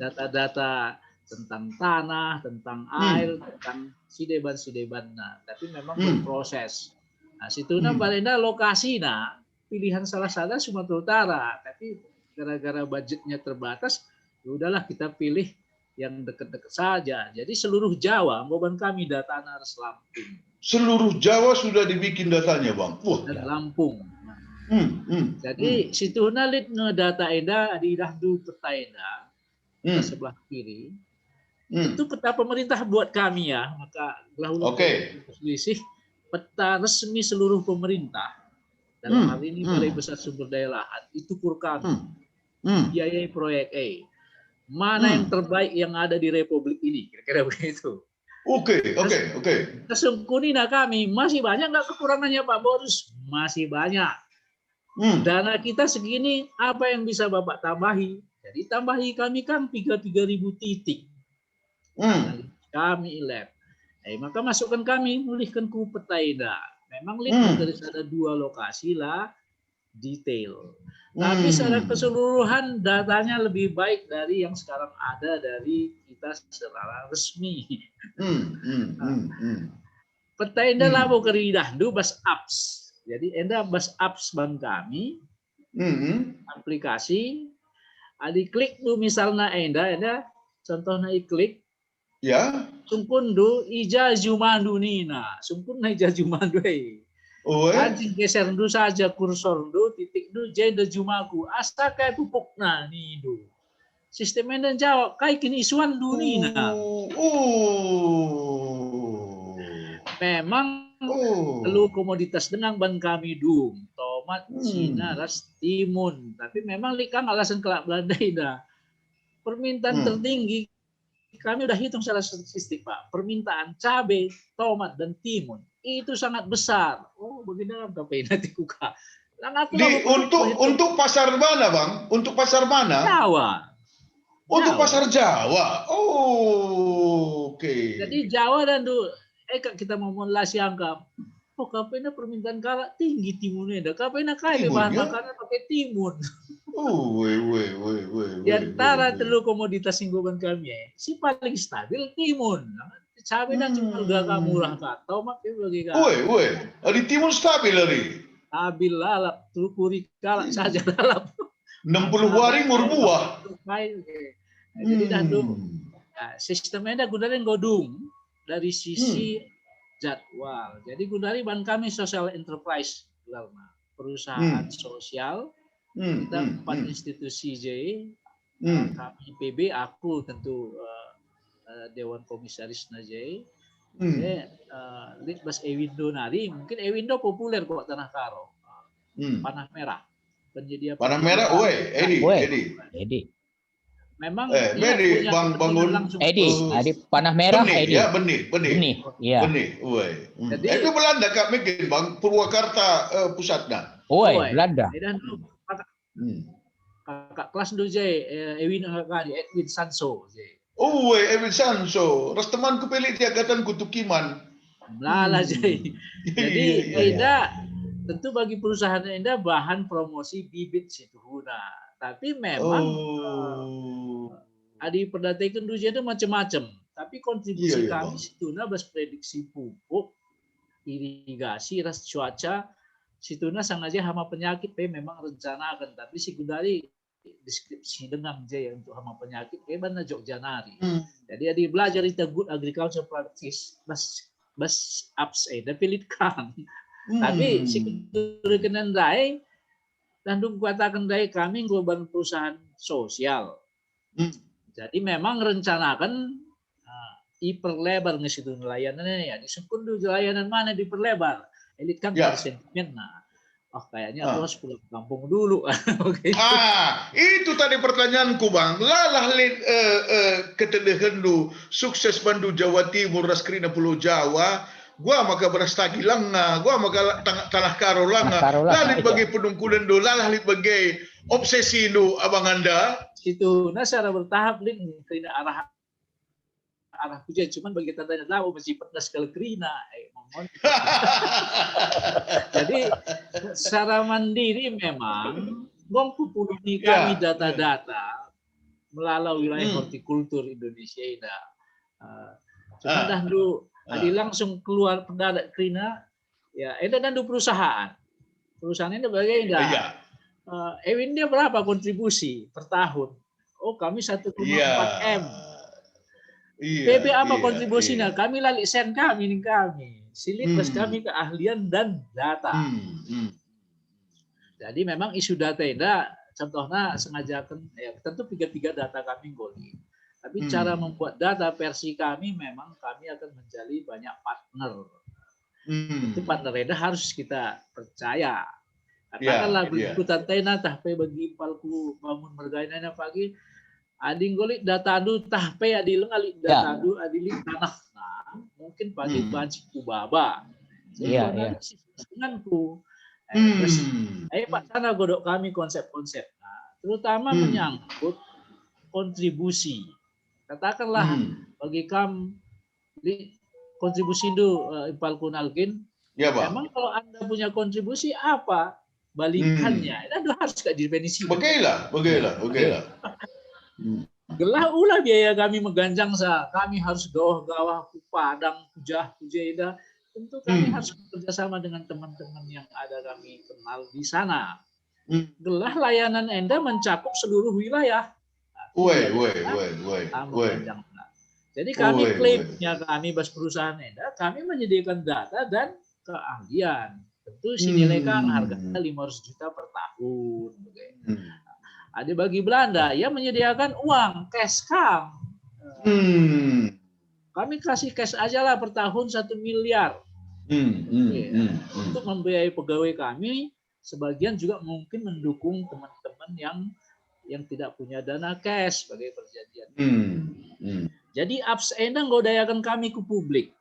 [SPEAKER 3] data-data tentang tanah, tentang air, tentang sideban. Nah, tapi memang berproses. Nah, situna balenda lokasi pilihan salah satu Sumatera Utara, tapi gara-gara budgetnya terbatas, udahlah kita pilih yang dekat-dekat saja. Jadi seluruh Jawa, beban kami data harus Lampung.
[SPEAKER 1] Seluruh Jawa sudah dibikin datanya, Bang.
[SPEAKER 3] Dan Lampung. Jadi situ nalit ngedata eda di dahdu peta eda sebelah kiri. Itu peta pemerintah buat kami ya, maka selisih peta resmi seluruh pemerintah. Dalam hal ini Balai Besar Sumber Daya Lahan itu kur kami. Biayai proyek mana yang terbaik yang ada di Republik ini, kira-kira begitu. Oke. Kesungkuni kami masih banyak nggak kekurangannya Pak Boris? Masih banyak. Dana kita segini, apa yang bisa Bapak tambahi? Jadi tambahi kami kan 33.000 titik. Kami lab. Maka masukkan kami, mulihkan ku petaida. Memang dari ada 2 lokasi lah detail. Tapi secara keseluruhan datanya lebih baik dari yang sekarang ada dari kita secara resmi. Petaida lah mau keridah du bas apps. Jadi enda bas apps bank kami, aplikasi, adi klik du misalnya enda contohnya klik,
[SPEAKER 1] ya,
[SPEAKER 3] sungkun du ija jumandu nina, sungkun na ija jumandu anjing geser du saja kursor du titik du jeda jumaku asa kayak pupuk nih du. Sistemnya dan jawab kayak kini isuan du nina. Memang perlu komoditas dengan ban kami dung tomat Cina ras timun, tapi memang likang alasan kelak Belanda ida permintaan tertinggi kami udah hitung secara statistik Pak, permintaan cabai, tomat dan timun itu sangat besar. Begini nanti kuka.
[SPEAKER 1] Untuk pasar mana Bang? Untuk pasar mana?
[SPEAKER 3] Jawa.
[SPEAKER 1] Untuk pasar Jawa. Oke.
[SPEAKER 3] Jadi Jawa dan kita mau mulai angka. Kapena permintaan kala tinggi timunnya. Kapena kaya bahan makanan pakai timun. Di antara telu komoditas singgungan kami, si paling stabil timun. Cabai dan cuma harga murah kak. Tomat itu bagi kak.
[SPEAKER 1] Di timun stabil hari.
[SPEAKER 3] Stabil lah, telu kuri kala saja dalam.
[SPEAKER 1] 60 hari murbuah.
[SPEAKER 3] Jadi sistemnya gunakan godung dari sisi jadwal. Jadi Gundari ban kami social enterprise, perusahaan sosial. Kita 4 institusi kami PB, aku tentu Dewan Komisaris Najai. Litbas Ewindo nari, mungkin Ewindo populer kok Tanah Karo. Panah merah. Penyedia
[SPEAKER 1] Panah merah, Edi.
[SPEAKER 3] memang dia
[SPEAKER 1] Mary,
[SPEAKER 3] punya
[SPEAKER 1] Bang
[SPEAKER 3] kepentingan
[SPEAKER 1] Bangun.
[SPEAKER 3] langsung.
[SPEAKER 2] Edi, ada panah merah,
[SPEAKER 1] Benih,
[SPEAKER 2] Edi.
[SPEAKER 1] ya benih.
[SPEAKER 2] Benih, ya.
[SPEAKER 1] Benih, woi.
[SPEAKER 3] Jadi-
[SPEAKER 1] Itu Belanda Kak mungkin Bang, Purwakarta pusatnya.
[SPEAKER 2] Oi, Belanda.
[SPEAKER 3] Dan dulu
[SPEAKER 1] Hmm.
[SPEAKER 3] kakak kelas dulu Ewin Edwin Sanso.
[SPEAKER 1] Evin Sanso, ras temanku pelik di angkatan Kutukiman.
[SPEAKER 3] Lala Jadi
[SPEAKER 1] Iya.
[SPEAKER 3] Enda tentu bagi perusahaan Enda bahan promosi bibit situhuna. Tapi memang adi perdataan dulu itu macam-macam. Tapi kontribusi
[SPEAKER 1] Iya,
[SPEAKER 3] kami
[SPEAKER 1] Bang.
[SPEAKER 3] situna bas prediksi pupuk, irigasi, ras cuaca, situna sengaja hama penyakit memang rencanakan. Tapi sekundari deskripsi dengan aja untuk hama penyakit mana Jogjanari. Jadi adi belajar itu good agriculture practice bas ups dan pilihkan. Tapi sekundari kenandai dan katakan dari kami global perusahaan sosial. Jadi memang rencanakan diperlebar nge situ layanannya ya. Disebut dulu layanan mana diperlebar. Elit kan bersentimen. Kayaknya aku harus pulang kampung dulu.
[SPEAKER 1] Itu tadi pertanyaanku Bang. Lalah ketedehan lu sukses bandu Jawa Timur raskrina Pulau Jawa. Gua maka beras tagi langa, gua maka tanah karo langa. Lalit bagi penungkulan do, lalah lit bagi obsesi lu abang Anda.
[SPEAKER 3] Itu secara bertahap lin kerina arah pujian cuman bagi tandanya tahu masih pedas kalau kerina. Jadi secara mandiri memang gong kupuluni kami data-data melalui wilayah hortikultur Indonesia ini. Cuman dah dulu adi langsung keluar pendadak kerina ya ada dan perusahaan ini bagaimana Ewin dia berapa kontribusi per tahun kami 1,4 M PB apa kontribusinya kami lalik sen kami silit bas kami keahlian dan data jadi memang isu data ini contohnya sengajakan tentu tiga data kami goli. Tapi cara membuat data versi kami memang kami akan menjadi banyak partner. Itu partner itu harus kita percaya. Katakanlah berikutan tena tahpe bagi palku bangun mergainanya pagi. Ading golik data adu tahpe adil ngali data adu adil tanah. Mungkin pagi banci kubaba.
[SPEAKER 2] Iya.
[SPEAKER 3] Denganku. Pak sana godok kami konsep-konsep. Terutama menyangkut kontribusi. Katakanlah bagi kontribusi itu Impal Kunalkin.
[SPEAKER 1] Ya, Bang.
[SPEAKER 3] Memang kalau Anda punya kontribusi apa balikannya? Itu harus didefinisi.
[SPEAKER 1] Bagaimana?
[SPEAKER 3] Gelah ulah biaya kami mengganjang kami harus gawah Padang pujah ida. Tentu kami harus bekerjasama dengan teman-teman yang ada kami kenal di sana. Gelah layanan Anda mencakup seluruh wilayah. Jadi kami klaimnya kami bas perusahaan Enda, kami menyediakan data dan keahlian. Tentu sinilaikan harganya 500 juta per tahun. Ada bagi Belanda, ya menyediakan uang cash kam. Kami kasih cash aja lah per tahun 1 miliar. Untuk membiayai pegawai kami, sebagian juga mungkin mendukung teman-teman yang tidak punya dana cash sebagai perjanjian. Jadi apps Enda godayakan kami ke publik.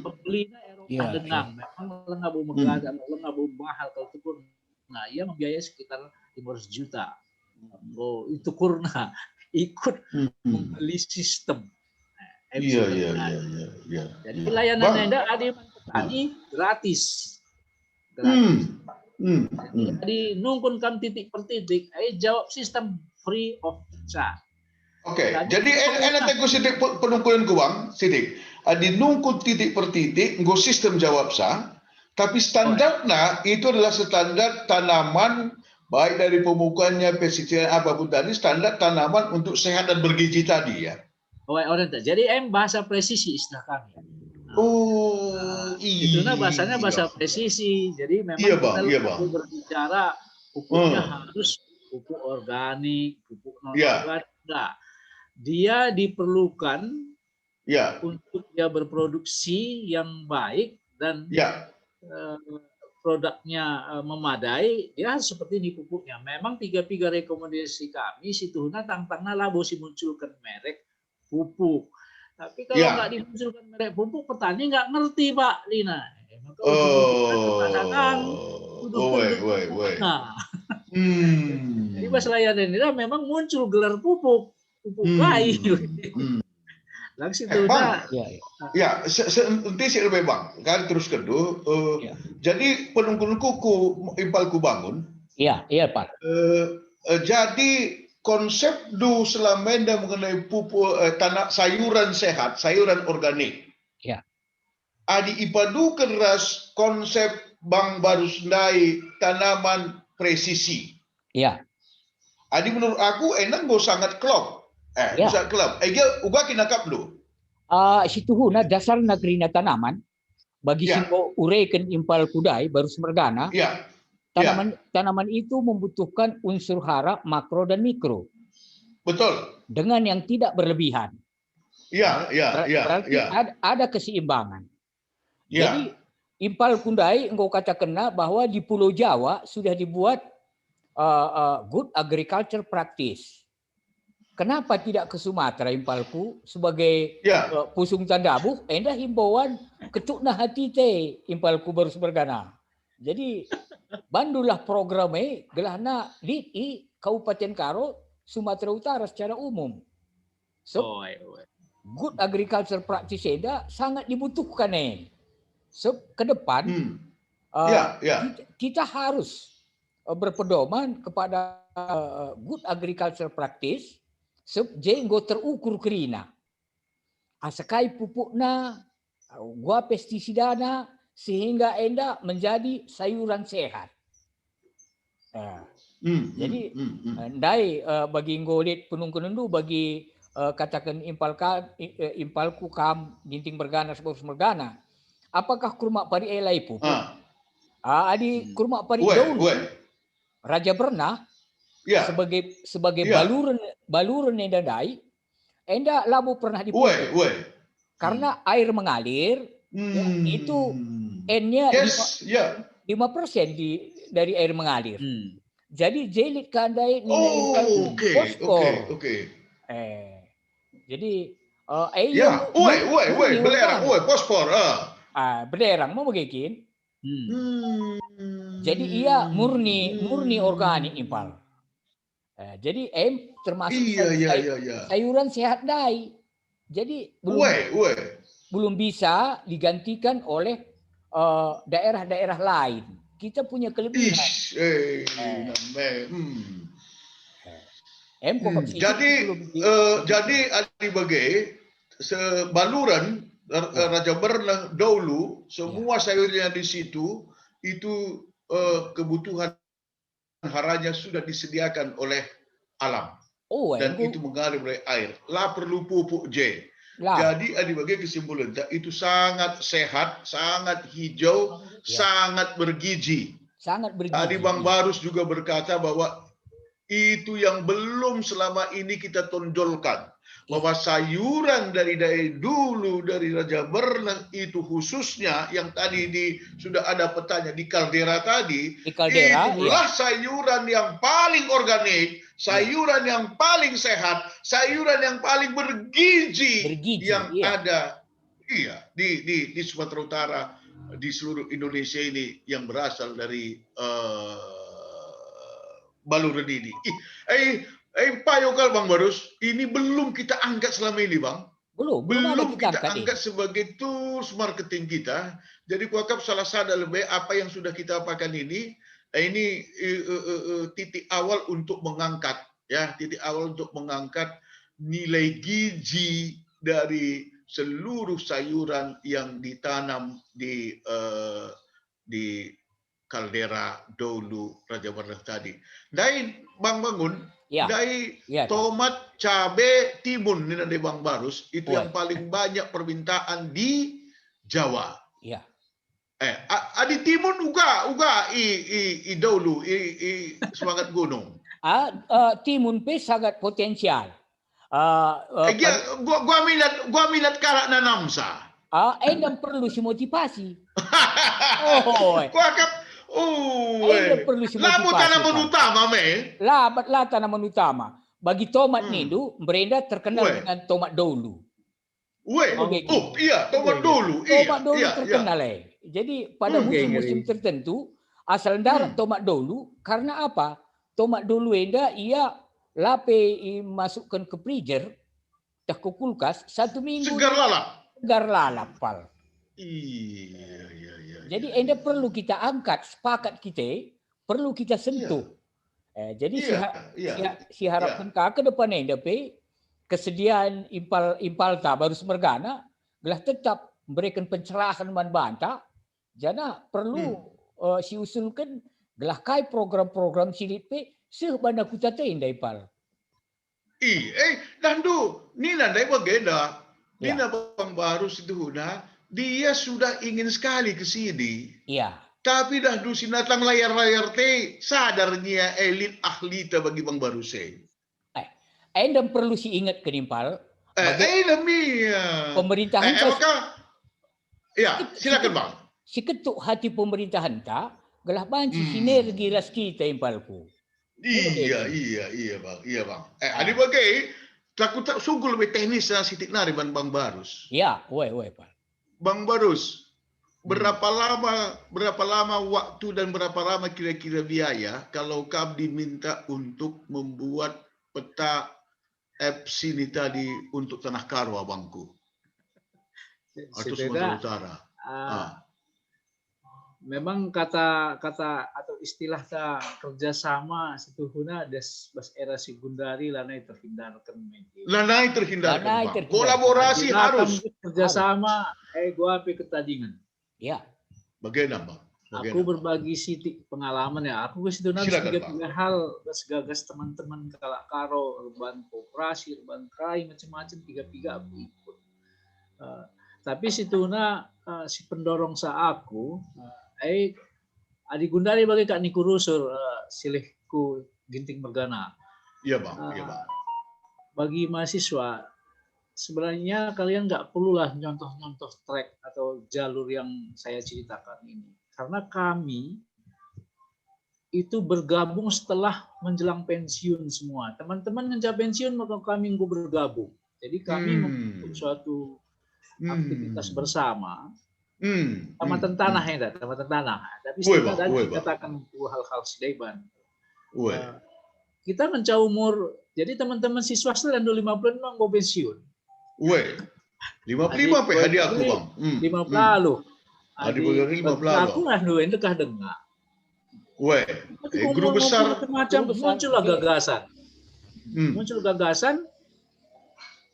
[SPEAKER 3] Pembelinya Eropa dengang. Memang lengabu megah, lengabu mahal kalau itu pun. Nah, ia membiayai sekitar 500 juta. Itu kurna ikut membeli sistem.
[SPEAKER 1] Iya.
[SPEAKER 3] Jadi layanan Enda ada petani gratis. Jadi nungkun kam titik per titik, jawab sistem free of charge.
[SPEAKER 1] Oke, jadi enak aku sidik penungkulan Bang, sidik. Adi nungkun titik per titik, nggo sistem jawab tapi standarnya itu adalah standar tanaman baik dari pemukuannya, pestisida apapun tadi, standar tanaman untuk sehat dan bergizi tadi ya.
[SPEAKER 3] Jadi bahasa presisi istilah kami. Itu bahasanya bahasa presisi. Jadi memang kita berbicara pupuknya harus pupuk organik, pupuk non-organik. Dia diperlukan untuk dia berproduksi yang baik dan produknya memadai, dia seperti ini pupuknya. Memang tiga rekomendasi kami situhuna tantangna labo si munculkan merek pupuk. Tapi kalau nggak dimunculkan merek pupuk, petani nggak ngerti Pak Lina. Maka ujung-ujungnya ketahanan nah. Jadi pas layanan ini memang muncul gelar pupuk kayu. Langsung itu
[SPEAKER 1] ya, nanti sih lebih bang, kan terus kedua. Jadi penunggu-kuku impalku bangun.
[SPEAKER 2] Iya Pak.
[SPEAKER 1] Jadi konsep selama ini mengenai pupuk tanah sayuran sehat, sayuran organik.
[SPEAKER 2] Ya.
[SPEAKER 1] Adi ipadu keras konsep Bang Barusndai tanaman presisi.
[SPEAKER 2] Iya.
[SPEAKER 1] Adi menurut aku enak go sangat klop. Bisa klop. Uga kinakap lu.
[SPEAKER 2] Situhuna dasar negrina tanaman bagi simbo ureken impal kudai baru semerdana. Tanaman itu membutuhkan unsur hara makro dan mikro.
[SPEAKER 1] Betul.
[SPEAKER 2] Dengan yang tidak berlebihan. Berarti ada keseimbangan. Jadi impal kudai engkau kata kena bahwa di Pulau Jawa sudah dibuat good agriculture practice. Kenapa tidak ke Sumatera impalku sebagai pusung tandabuh? Endah himbauan ketukna hati te impalku baru semerdana. Jadi bandulah programnya gelahna di Kabupaten Karo Sumatera Utara secara umum. So, good agriculture practice sangat dibutuhkan So ke depan kita harus berpedoman kepada good agriculture practice. Jenggo terukur kerina. Asakai pupukna, gua pestisidana sehingga enda menjadi sayuran sehat. Jadi ndai bagi ngolit penungkunendu bagi katakan impalku kam ginting bergana sebab mergana. Apakah kurma pari elai pupuk? Adi kurma pari daun. Raja Bernah sebagai baluran yang dadai, enda labu pernah dipupuk. Karena air mengalir, itu N-nya 5% dari air mengalir. Jadi jelit kandai fosfor. Jadi
[SPEAKER 1] belerang, fosfor.
[SPEAKER 2] Belerang mau begitu. Jadi ia murni organik impal. Jadi termasuk sayuran sehat dai. Jadi belum bisa digantikan oleh daerah-daerah lain. Kita punya kelebihan.
[SPEAKER 1] Jadi adi bagai sebaluran Raja Bernah dahulu semua sayurnya di situ itu kebutuhan haranya sudah disediakan oleh alam dan itu mengalir oleh air. Perlu pupuk Jadi sebagai kesimpulan itu sangat sehat, sangat hijau, sangat bergizi. Tadi Bang Barus juga berkata bahwa itu yang belum selama ini kita tonjolkan. Bahwa sayuran dari dulu dari Raja Bernah itu khususnya yang tadi sudah ada petanya di kaldera tadi, itulah sayuran yang paling organik, sayuran yang paling sehat, sayuran yang paling bergizi yang ada di Sumatera Utara, di seluruh Indonesia ini yang berasal dari baluran ini. Payokal Bang Barus, ini belum kita angkat selama ini Bang. Belum kita angkat sebagai tools marketing kita. Jadi kuakap salah satu lebih apa yang sudah kita apakan ini titik awal untuk mengangkat nilai gizi dari seluruh sayuran yang ditanam di kaldera dahulu Raja Bernah tadi. Dari Bang Bangun, dari tomat, cabai, timun ini dari Bang Barus itu yang paling banyak permintaan di Jawa. Adi timun uga dahulu semangat gunung.
[SPEAKER 2] Timun pe sangat potensial.
[SPEAKER 1] Gua minat karak nanamsa.
[SPEAKER 2] Endam perlu si motivasi. Anda perlu
[SPEAKER 1] Labu
[SPEAKER 2] motivasi.
[SPEAKER 1] tanaman utama, me.
[SPEAKER 2] Lah tanaman utama. Bagi tomat nih, Brenda terkenal dengan tomat dolu.
[SPEAKER 1] Iya, tomat dulu.
[SPEAKER 2] Tomat dolu
[SPEAKER 1] Iya,
[SPEAKER 2] terkenal. Jadi pada musim-musim tertentu, asal darat tomat dolu, karena apa? Tomat dolu ia lape masukkan ke freezer, dah ke kulkas, 1 minggu. Segar lalap, Pal.
[SPEAKER 1] Iya.
[SPEAKER 2] Jadi Anda perlu kita angkat, sepakat kita, perlu kita sentuh. Jadi si harapan ke depan Anda kesediaan impal baru semergana gelah tetap memberikan pencerahan bantah. Jana perlu si usulkan gelah kai program-program silit sebana kuta Anda impal.
[SPEAKER 1] Dandu, ni nandai bagenda. Nina Bang Barus itu dia sudah ingin sekali ke sini.
[SPEAKER 2] Iya.
[SPEAKER 1] Tapi dah dusin datang layar-layar sadarnya elit ahli bagi Bang Barus.
[SPEAKER 2] Anda perlu si ingat ke nimpal. Pemerintahan
[SPEAKER 1] silakan Bang.
[SPEAKER 2] Si ketuk hati pemerintahan gelah banci sinergi ras kita impalku.
[SPEAKER 1] Iya Bang. Adi bagai takut sungguh lebih teknis sitik nari Bang Barus.
[SPEAKER 2] Iya, Pak.
[SPEAKER 1] Bang Barus, berapa lama waktu dan berapa lama kira-kira biaya kalau kami diminta untuk membuat peta FC ini tadi untuk Tanah Karo, abangku? Atau Sumatera Utara.
[SPEAKER 3] Memang kata atau istilah kerjasama setuhuna bas era si Gundari lanai terhindarkan. Kolaborasi harus. Kerjasama, gua ketadingan.
[SPEAKER 2] Ya.
[SPEAKER 1] Bagaimana, Bang?
[SPEAKER 3] Aku berbagi sitik pengalaman ya. Aku ke situ nanti tiga hal gagas teman-teman kalak karo, urban kooperasi, urban krai, macam-macam tiga aku ikut. Tapi situna si pendorong aku, Adi Gundari bagi Kak Niku Rusur silihku ginting mergana.
[SPEAKER 1] Iya Bang.
[SPEAKER 3] Bagi mahasiswa sebenarnya kalian nggak perlulah nyontoh trek atau jalur yang saya ceritakan ini. Karena kami itu bergabung setelah menjelang pensiun semua. Teman-teman mencapai pensiun maka kami bergabung. Jadi kami membentuk suatu aktivitas bersama. Tamatan tanah ya, tamatan tanah. Tapi setelah tadi katakan hal-hal sedeban. Kita mencari umur. Jadi teman-teman si swasta dan 50 memang mau pensiun.
[SPEAKER 1] 55 hadiah aku Bang.
[SPEAKER 3] 50 lalu.
[SPEAKER 1] Adik 50 lalu.
[SPEAKER 3] Aku lah dulu itu kah dengar.
[SPEAKER 1] Guru besar
[SPEAKER 3] macam muncullah gagasan. Muncul gagasan.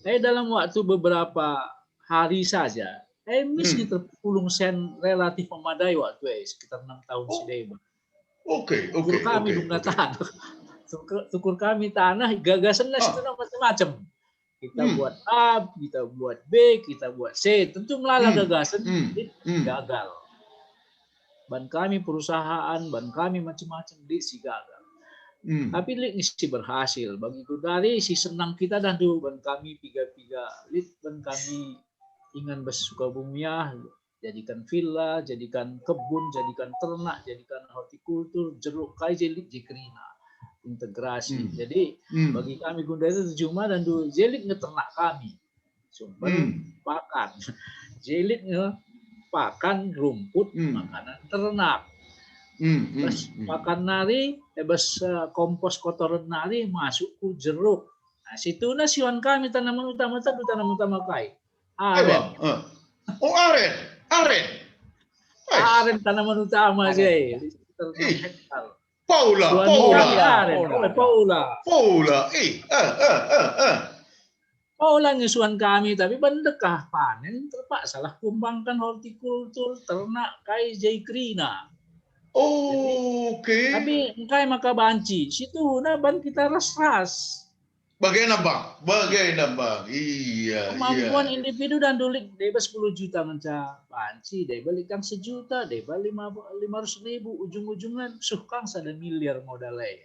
[SPEAKER 3] Dalam waktu beberapa hari saja. Meski terpulung sen relatif memadai waktu sekitar 6 tahun sedeba. Tukur kami bunga tanah. Tukur kami tanah gagasan lah itu macam-macam. Kita buat A, kita buat B, kita buat C. Tentu melalui gagasan gagal. Ban kami perusahaan, ban kami macam-macam si gagal. Tapi si berhasil. Bagi Gundari si senang kita dan dulu ban kami piga-piga lit ban kami ingin bersuka bumiah, jadikan villa, jadikan kebun, jadikan ternak, jadikan hortikultur, jeruk kai jelik jekrina. Integrasi. Jadi bagi kami Gundari itu cuma dan dulu jelik ngeternak kami. Sumber pakan. Jelik pakan rumput, makanan ternak. Terus pakan nari, kompos kotoran nari masuk ke jeruk. Nah, situ siwan kami tanaman utama kai. Aren. Aren tanaman utama sih.
[SPEAKER 1] Paula.
[SPEAKER 3] Paula ngisuan kami tapi bendekah panen terpaksa salah kumbangkan hortikultur ternak kai jaikrina. Tapi engkai maka banci situ ban kita ras.
[SPEAKER 1] Bagaimana Bang? Iya.
[SPEAKER 3] Kemampuan individu dan dulik deba 10 juta menca banci, deba likang 1 juta, deba 500.000 ujung-ujungan suhkang 1 miliar modalnya.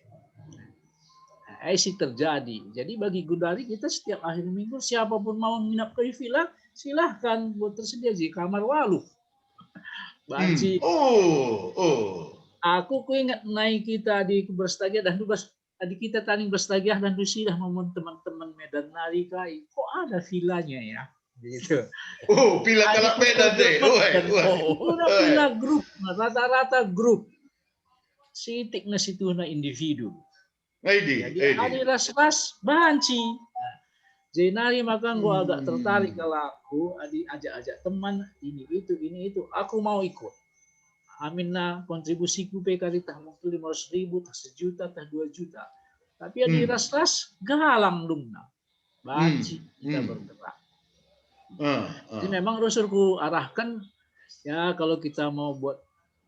[SPEAKER 3] Terjadi. Jadi bagi Gundari kita setiap akhir minggu siapapun mau menginap ke villa silahkan buat tersedia di kamar walu. Banci. aku ingat naik kita di Berstagia dan adik kita tanding Berstagia dan sudah ngomong teman-teman Medan Nari kai, kok ada vilanya ya, gitu.
[SPEAKER 1] Oh, pila kalak Medan deh.
[SPEAKER 3] Udah pila grup, rata-rata grup. Sitik na situ na individu. Jadi ada ras-ras banci. Jadi nari makan gua agak tertarik kalau aku ajak-ajak teman ini itu aku mau ikut. Aminna kontribusiku PK tah mungkin 500.000 tah 1 juta tah 2 juta. Tapi ada ras-ras galang dong. Banci kita bergerak. Jadi memang Rasulku arahkan ya kalau kita mau buat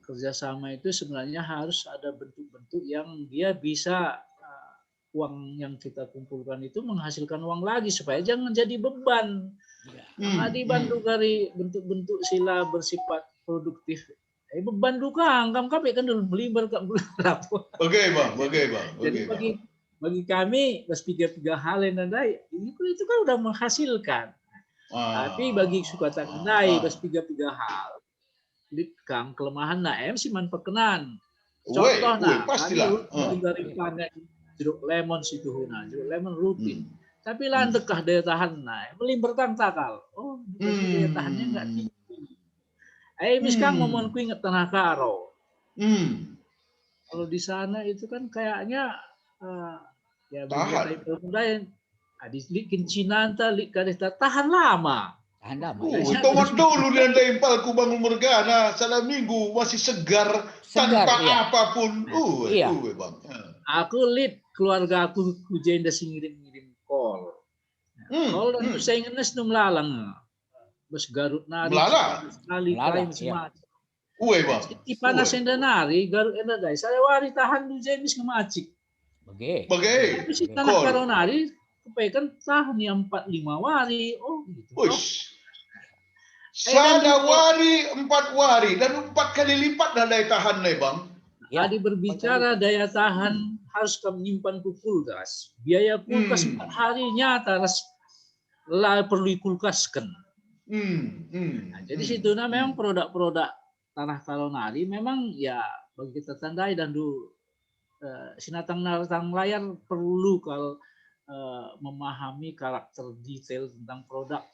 [SPEAKER 3] kerjasama itu sebenarnya harus ada bentuk-bentuk yang dia bisa uang yang kita kumpulkan itu menghasilkan uang lagi supaya jangan jadi beban. Dibantu dari bentuk-bentuk sila bersifat produktif. Beban duka angkam kape kan dulu beli berkam berapa.
[SPEAKER 1] Oke bang.
[SPEAKER 3] Jadi bagi kami tiga hal yang ada itu kan udah menghasilkan. Tapi bagi suka tak kendai tiga hal. Kang kelemahan MC man perkenan. Contoh
[SPEAKER 1] pastilah.
[SPEAKER 3] Dari planet jeruk lemon situ jeruk lemon rutin. Tapi lantekah daya tahan melimber tang takal. Oh, daya tahannya enggak tinggi. Miskang ngomong ku inget Tanah Karo. Kalau di sana itu kan kayaknya ya
[SPEAKER 1] tahan.
[SPEAKER 3] Permudayan likin Cinanta tahan lama.
[SPEAKER 1] Tomat dulu dan impal ku bangun mergana salah minggu masih segar tanpa apapun. Bang.
[SPEAKER 3] Aku lihat keluarga aku hujan dah ngirim kol. Kol dan saya ngenes nu melalang. Bes Garut nari sekali lain semacam.
[SPEAKER 1] Bang.
[SPEAKER 3] Di panas enda nari Garut enda dai. Saya wari tahan hujan mis ngemacik.
[SPEAKER 1] Bagai.
[SPEAKER 3] Tapi si tanah karo nari kepekan tahan yang 4-5 wari. Oh gitu.
[SPEAKER 1] Sada wari 4 wari dan 4 kali lipat dah daya tahan nih bang.
[SPEAKER 3] Tadi berbicara daya tahan harus kami menyimpan kulkas. Biaya kulkas 4 hari nyata perlu dikulkaskan. Jadi situ memang produk-produk tanah kalonari memang ya bagi kita tandai dan sinatang layar perlu kalau memahami karakter detail tentang produk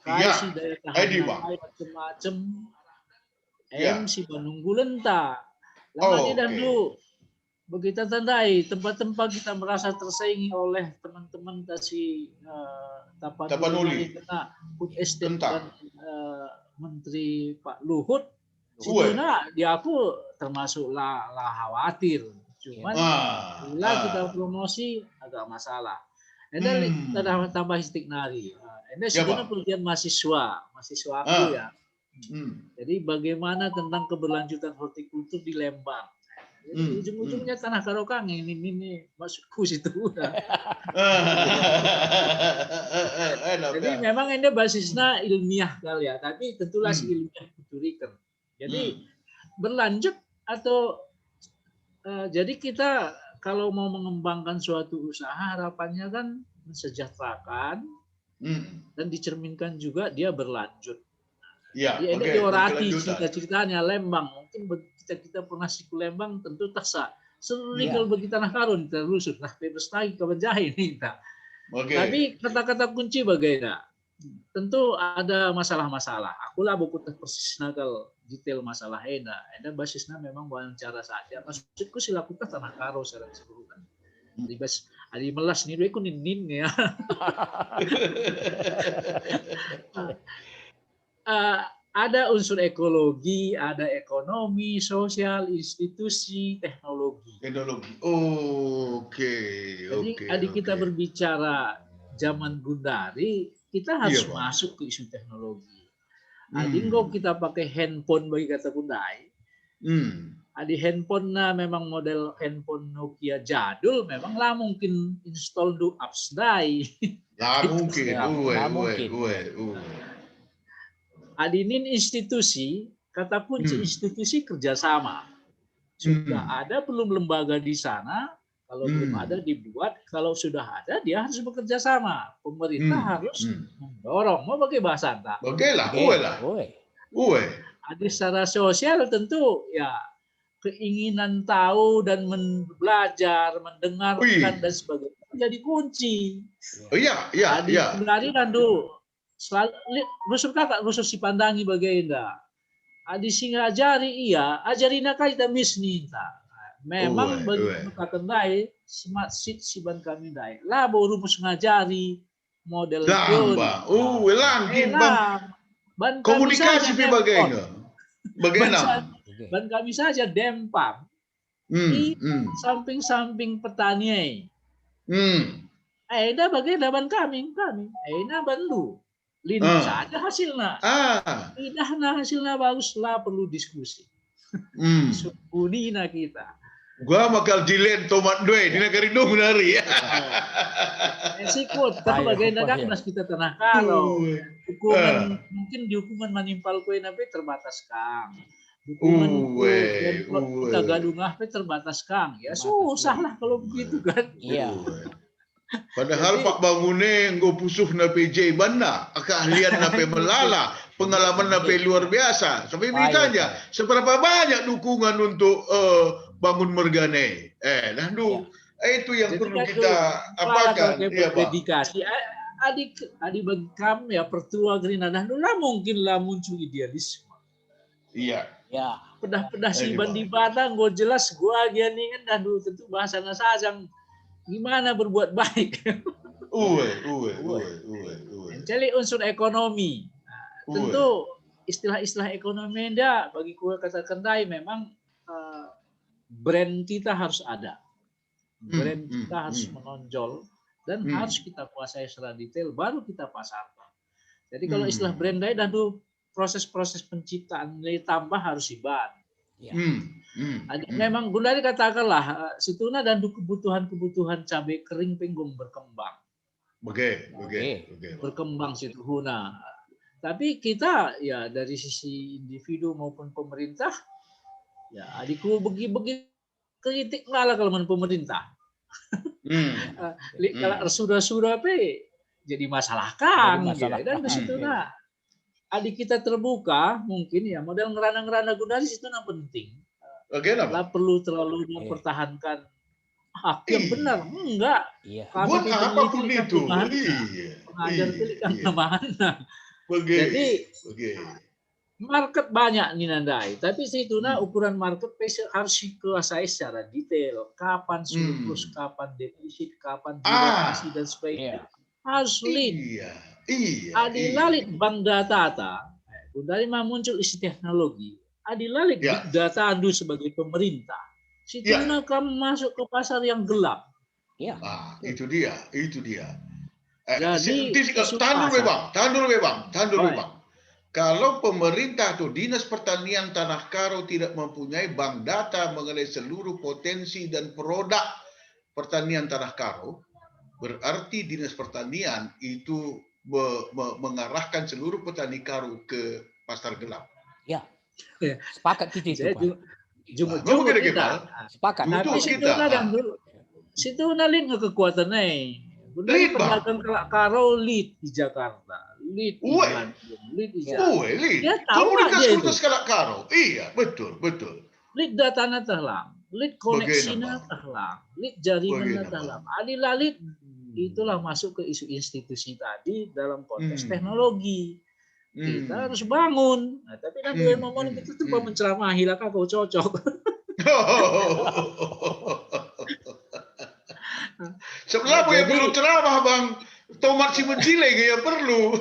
[SPEAKER 3] kasih daya tahan macam-macam MC menunggu lenta lama dan dulu begitu tandai tempat-tempat kita merasa tersaingi oleh teman-teman tadi Tapanuli kena food estate dan Menteri Pak Luhut situna dia aku termasuklah khawatir cuman bila kita promosi agak masalah. Ada tambah istiqnari. Ada sebenarnya penelitian mahasiswa aku ya. Jadi bagaimana tentang keberlanjutan hortikultur di Lembang. Jadi ujung-ujungnya tanah Karokang ini masukku situ udah. Jadi memang ini basisnya ilmiah kali ya, tapi tentulah ilmiah futuriker. Jadi berlanjut atau jadi kita kalau mau mengembangkan suatu usaha harapannya kan mensejahterakan dan dicerminkan juga dia berlanjut. Ini diorati cerita-ceritanya Lembang. Mungkin kita pernah siku Lembang tentu taksa. Seluruh legal bagi tanah karun terusut. Nah, Berstagia kebenjahit ini. Tapi kata-kata kunci bagaimana? Tentu ada masalah-masalah. Akulah buku persis nakal detail masalah Eda basisnya memang wawancara saja. Maksudku silakukan tanah karo secara keseluruhan. Adi melas nih aku nin ya. Ada unsur ekologi, ada ekonomi, sosial, institusi, teknologi. Jadi adik kita berbicara zaman Gundari, kita harus masuk ke isu teknologi. Adinggo kita pakai handphone bagi kata Gundai. Adi handphone memang model handphone Nokia jadul, memang lah mungkin install do apps dai.
[SPEAKER 1] Lah mungkin.
[SPEAKER 3] Adinin institusi, kata kunci institusi kerjasama. Sudah ada belum lembaga di sana, kalau belum ada dibuat, kalau sudah ada dia harus bekerja sama. Pemerintah harus mendorong. Mau pakai bahasa anda?
[SPEAKER 1] Oke lah.
[SPEAKER 3] Adi secara sosial tentu ya keinginan tahu dan belajar, mendengarkan
[SPEAKER 1] Wih.
[SPEAKER 3] dan sebagainya jadi kunci.
[SPEAKER 1] Oh iya, iya,
[SPEAKER 3] Adi
[SPEAKER 1] iya.
[SPEAKER 3] Gundari nandu selalu rusur kakak rusur si pandangi bagainda. Adi singa ajari iya, ajari nak kita misninta. Memang bagi mereka kendai semat sit si ban kami dai. Lah baru rupus ngajari model teori.
[SPEAKER 1] Lamba. Langkin bang.
[SPEAKER 3] Ban kami
[SPEAKER 1] Komunikasi
[SPEAKER 3] saja
[SPEAKER 1] pi bagaimana? Bagaimana?
[SPEAKER 3] ban kami saja dempam. Di samping-samping petani. Dah bagaimana ban kami. Dah bantu. Lin saja hasilnya. Idah hasilnya baguslah perlu diskusi. Sumpuni na kita.
[SPEAKER 1] Gua bakal dilen tomat dua di negara Gundari.
[SPEAKER 3] Sikut tahu bagaimana kan mas kita tanah karo. Hukuman mungkin dihukuman manimpal kue nape terbatas kang. Hukuman kita gadungah pe terbatas kang. Ya susah lah kalau begitu kan.
[SPEAKER 2] Iya.
[SPEAKER 1] Padahal jadi, Pak Bangune nggo pusuh na PJ banda, keahlian na melala, pengalaman na luar biasa. Tapi ditanya, seberapa banyak dukungan untuk bangun Mergane? Itu yang jadi perlu kita apakan.
[SPEAKER 3] Ya, dedikasi. Adik bagi kami ya pertua Gerina dahulu lah mungkinlah muncul idealisme.
[SPEAKER 1] Iya.
[SPEAKER 3] Ya. Pedah-pedah si bandi batang, gue jelas gue agianingan dahulu tentu bahasana sajang. Gimana berbuat baik? Jadi unsur ekonomi. Tentu istilah-istilah ekonomi enda bagi kue kata kendai memang brand kita harus ada. Brand kita harus menonjol dan harus kita kuasai secara detail baru kita pasarkan. Jadi kalau istilah brand dan proses-proses penciptaan nilai tambah harus diban. Ya. Memang Gundari katakanlah situna dan kebutuhan cabai kering penggong berkembang. Berkembang situna. Tapi kita ya dari sisi individu maupun pemerintah ya adikku bagi kritik malah kalau pemerintah. Kalau sudah pe jadi masalah kang ya. Dan di situna adik kita terbuka mungkin ya model ngerana-ngerana Gundari itu yang penting. Lah perlu terlalu mempertahankan hak yang benar enggak.
[SPEAKER 1] Buat apapun itu.
[SPEAKER 3] Pengajar pilih kan mana. Jadi market banyak nih Nandai, tapi situna ukuran market harus dikuasai secara detail. Kapan surplus, kapan defisit, kapan birokrasi dan sebagainya. Harus lead. Adilalit bank data, Gundari mah muncul isi teknologi. Adilalit big data andu sebagai pemerintah. Situna kamu masuk ke pasar yang gelap.
[SPEAKER 1] Itu dia.
[SPEAKER 3] Jadi
[SPEAKER 1] tahan dulu bang. Kalau pemerintah atau dinas pertanian Tanah Karo tidak mempunyai bank data mengenai seluruh potensi dan produk pertanian Tanah Karo, berarti dinas pertanian itu mengarahkan seluruh petani Karo ke pasar gelap.
[SPEAKER 2] Ya, sepakat kita itu.
[SPEAKER 3] Cuma kita
[SPEAKER 2] sepakat.
[SPEAKER 3] Tapi situ nalin kekuatannya. Benar pedagang Karo lead di Jakarta, lead di Jakarta.
[SPEAKER 1] Dia tahu aja itu. Karo. Iya, betul.
[SPEAKER 3] Lead datanya terlang, lead koneksinya terlang, lead jaringannya terlang. Adilalit itulah masuk ke isu institusi tadi dalam konteks teknologi. Kita harus bangun. Nah, tapi nanti ngomong itu tuh menceramahi lah kau cocok.
[SPEAKER 1] Sebelah yang perlu ceramah bang, tomat si mencile ya perlu.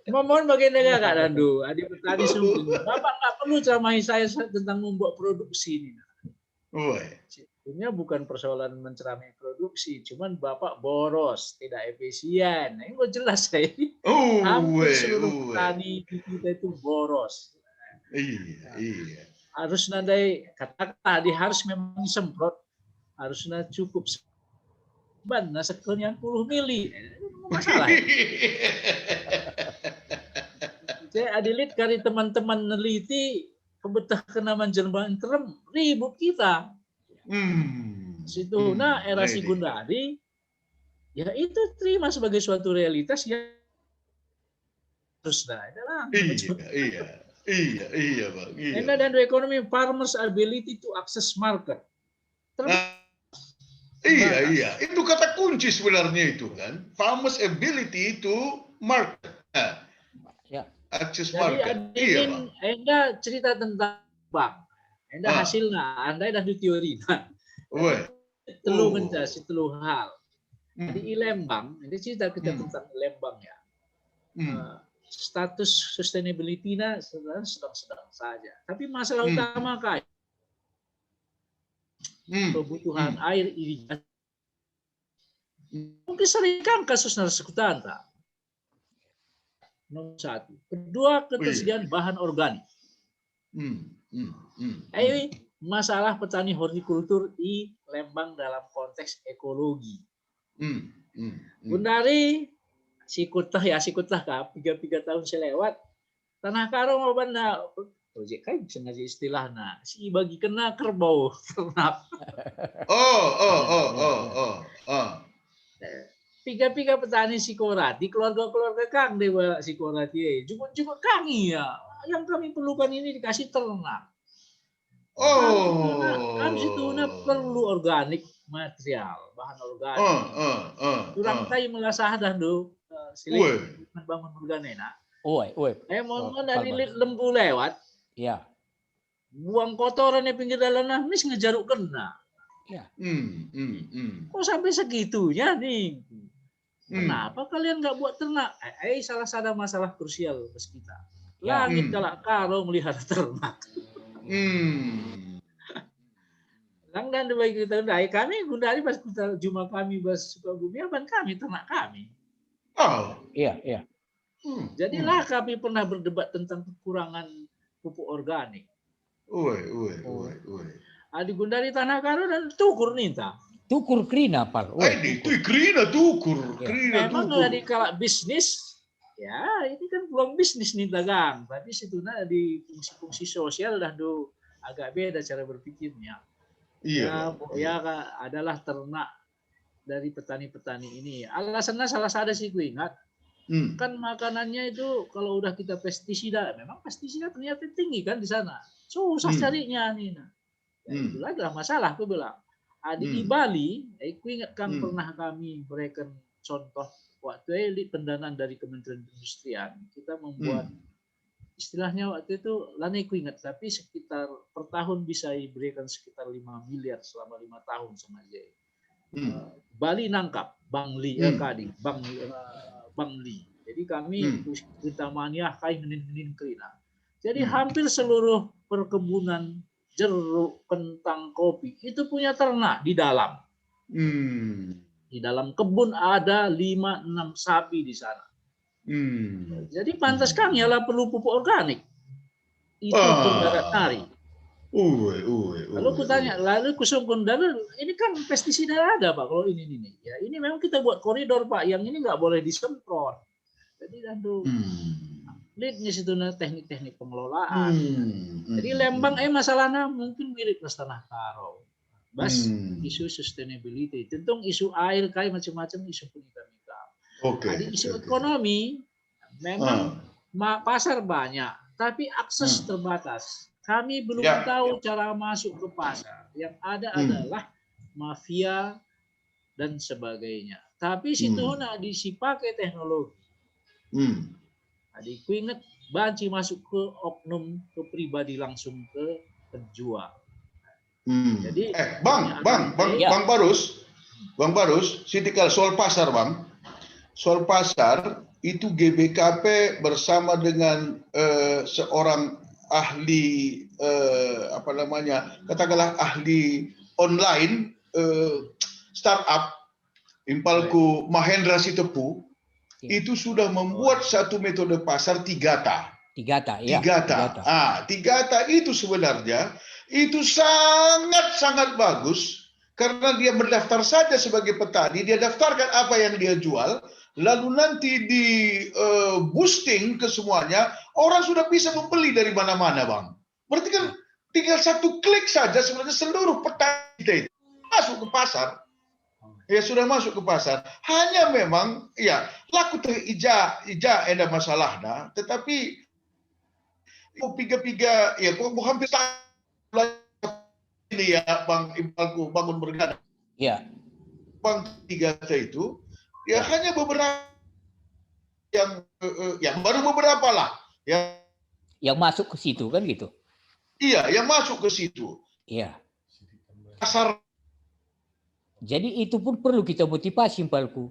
[SPEAKER 3] Mohon bagaimana Kak Dandu, adik petani sungguh. Bapak nggak perlu ceramahi saya tentang membuat produksi ini. Sebenarnya bukan persoalan menceramahi produksi, cuman Bapak boros, tidak efisien. Ini gue jelas saya. Hampir seluruh petani kita itu boros.
[SPEAKER 1] Iya.
[SPEAKER 3] Harus nandai kata tadi harus memang semprot, harusnya cukup ban sekian 10 mili. Masalah. Saya adilit kali teman-teman neliti kebetah kenaman Jerman terem ribut kita. Situ era si Gundari ya itu terima sebagai suatu realitas ya terus dah.
[SPEAKER 1] Iya bang. Iya.
[SPEAKER 3] Enda dan ekonomi farmers ability to access market.
[SPEAKER 1] Iya. Itu kata kunci sebenarnya itu kan. Farmers ability to market.
[SPEAKER 2] Ya.
[SPEAKER 1] Access
[SPEAKER 3] Jadi
[SPEAKER 1] market. Iya bang.
[SPEAKER 3] Enda cerita tentang bank. Enda hasilnya, Anda dah di teori. Telu mencari telu hal. Jadi Lembang, ini cerita kita tentang Lembang ya. Status sustainability-nya sedang-sedang saja. Tapi masalah utama kayak kebutuhan air irigasi. Mungkin sering kan kasus narsekutan. Nomor 1. Kedua, ketersediaan bahan organik. Masalah petani hortikultur di Lembang dalam konteks ekologi. Gundari sikutlah kah 3 tahun selewat tanah karo mau banda projek kai sengaja istilahna si bagi kena kerbau ternak. Tiga petani sikorati keluarga kang dewa sikorati juga kami ya yang kami perlukan ini dikasih ternak. Kami situ perlu organik material bahan organik. Kurang tay melasah dah do silih bangun organena. Mau dari lembu lewat.
[SPEAKER 2] Ya.
[SPEAKER 3] Buang kotorannya pinggir dalanah mis ngejaruk kena.
[SPEAKER 2] Ya.
[SPEAKER 3] Kok sampai segitunya nih? Kenapa kalian nggak buat ternak? Salah satu masalah krusial bagi kita. Langit kalak karo melihara ternak. Lang dan baik kita undai kami gundari pas kita jumpa kami bas Sukabumi aban kami ternak kami.
[SPEAKER 2] Iya.
[SPEAKER 3] Jadilah kami pernah berdebat tentang kekurangan pupuk organik. Adi gundari tanah karo dan tukur ninta.
[SPEAKER 2] Tukur krina pal.
[SPEAKER 1] Itu krina tukur.
[SPEAKER 3] Memang dari kalau bisnis ya ini kan peluang bisnis nih dagang. Tapi situna di fungsi-fungsi sosial dah do agak beda cara berpikirnya. Ya adalah ternak dari petani-petani ini. Alasannya salah satu sih gue ingat. Kan makanannya itu kalau udah kita pestisida, memang pestisida ternyata tinggi kan di sana. Susah carinya nih. Itulah adalah masalah gue bilang. Di Bali, aku ingat kan pernah kami berikan contoh waktu pendanaan dari Kementerian Perindustrian. Kita membuat istilahnya waktu itu, lani aku ingat, tapi sekitar per tahun bisa diberikan sekitar 5 miliar selama 5 tahun sengaja. Bali nangkap, Bangli, Bangli. Jadi kami kita maniah kai henin kerina. Jadi hampir seluruh perkebunan jeruk, kentang, kopi itu punya ternak di dalam. Di dalam kebun ada 5-6 sapi di sana. Jadi pantas kang ialah perlu pupuk organik. Itu darat nari. Lalu aku tanya, lalu kusung kundara, ini kan pestisida ada Pak kalau ini. Ya ini memang kita buat koridor Pak, yang ini nggak boleh disemprot. Jadi tentu leadnya situ teknik-teknik pengelolaan. Jadi Lembang masalahnya mungkin mirip ke tanah karo. Bas isu sustainability, tentu isu air kayak macam-macam isu pendidikan. Isu ekonomi memang pasar banyak, tapi akses terbatas. Kami belum tahu cara masuk ke pasar. Yang ada adalah mafia dan sebagainya. Tapi situ dipakai teknologi. Adikku ingat banci masuk ke oknum ke pribadi langsung ke penjual. Jadi
[SPEAKER 1] Bang Barus, sitikal soal pasar Bang. Soal pasar itu GBKP bersama dengan seorang ahli katakanlah ahli online startup Impalku Mahendra Sitepu. Itu sudah membuat satu metode pasar Tigata. Tigata. Tigata itu sebenarnya itu sangat bagus karena dia mendaftar saja sebagai petani, dia daftarkan apa yang dia jual, lalu nanti di boosting ke semuanya, orang sudah bisa membeli dari mana-mana Bang. Berarti kan tinggal satu klik saja sebenarnya seluruh petani itu masuk ke pasar. Ya sudah masuk ke pasar. Hanya memang ya laku ija ada masalah dah. Tetapi Piga-piga ya kok hampir ini ya Bang Ibalku bangun bergana.
[SPEAKER 2] Ya.
[SPEAKER 1] Bang tiga itu ya hanya beberapa yang baru beberapa lah
[SPEAKER 2] yang masuk ke situ kan gitu.
[SPEAKER 1] Iya, yang masuk ke situ.
[SPEAKER 2] Iya.
[SPEAKER 1] Pasar.
[SPEAKER 2] Jadi itu pun perlu kita motivasi, Palku.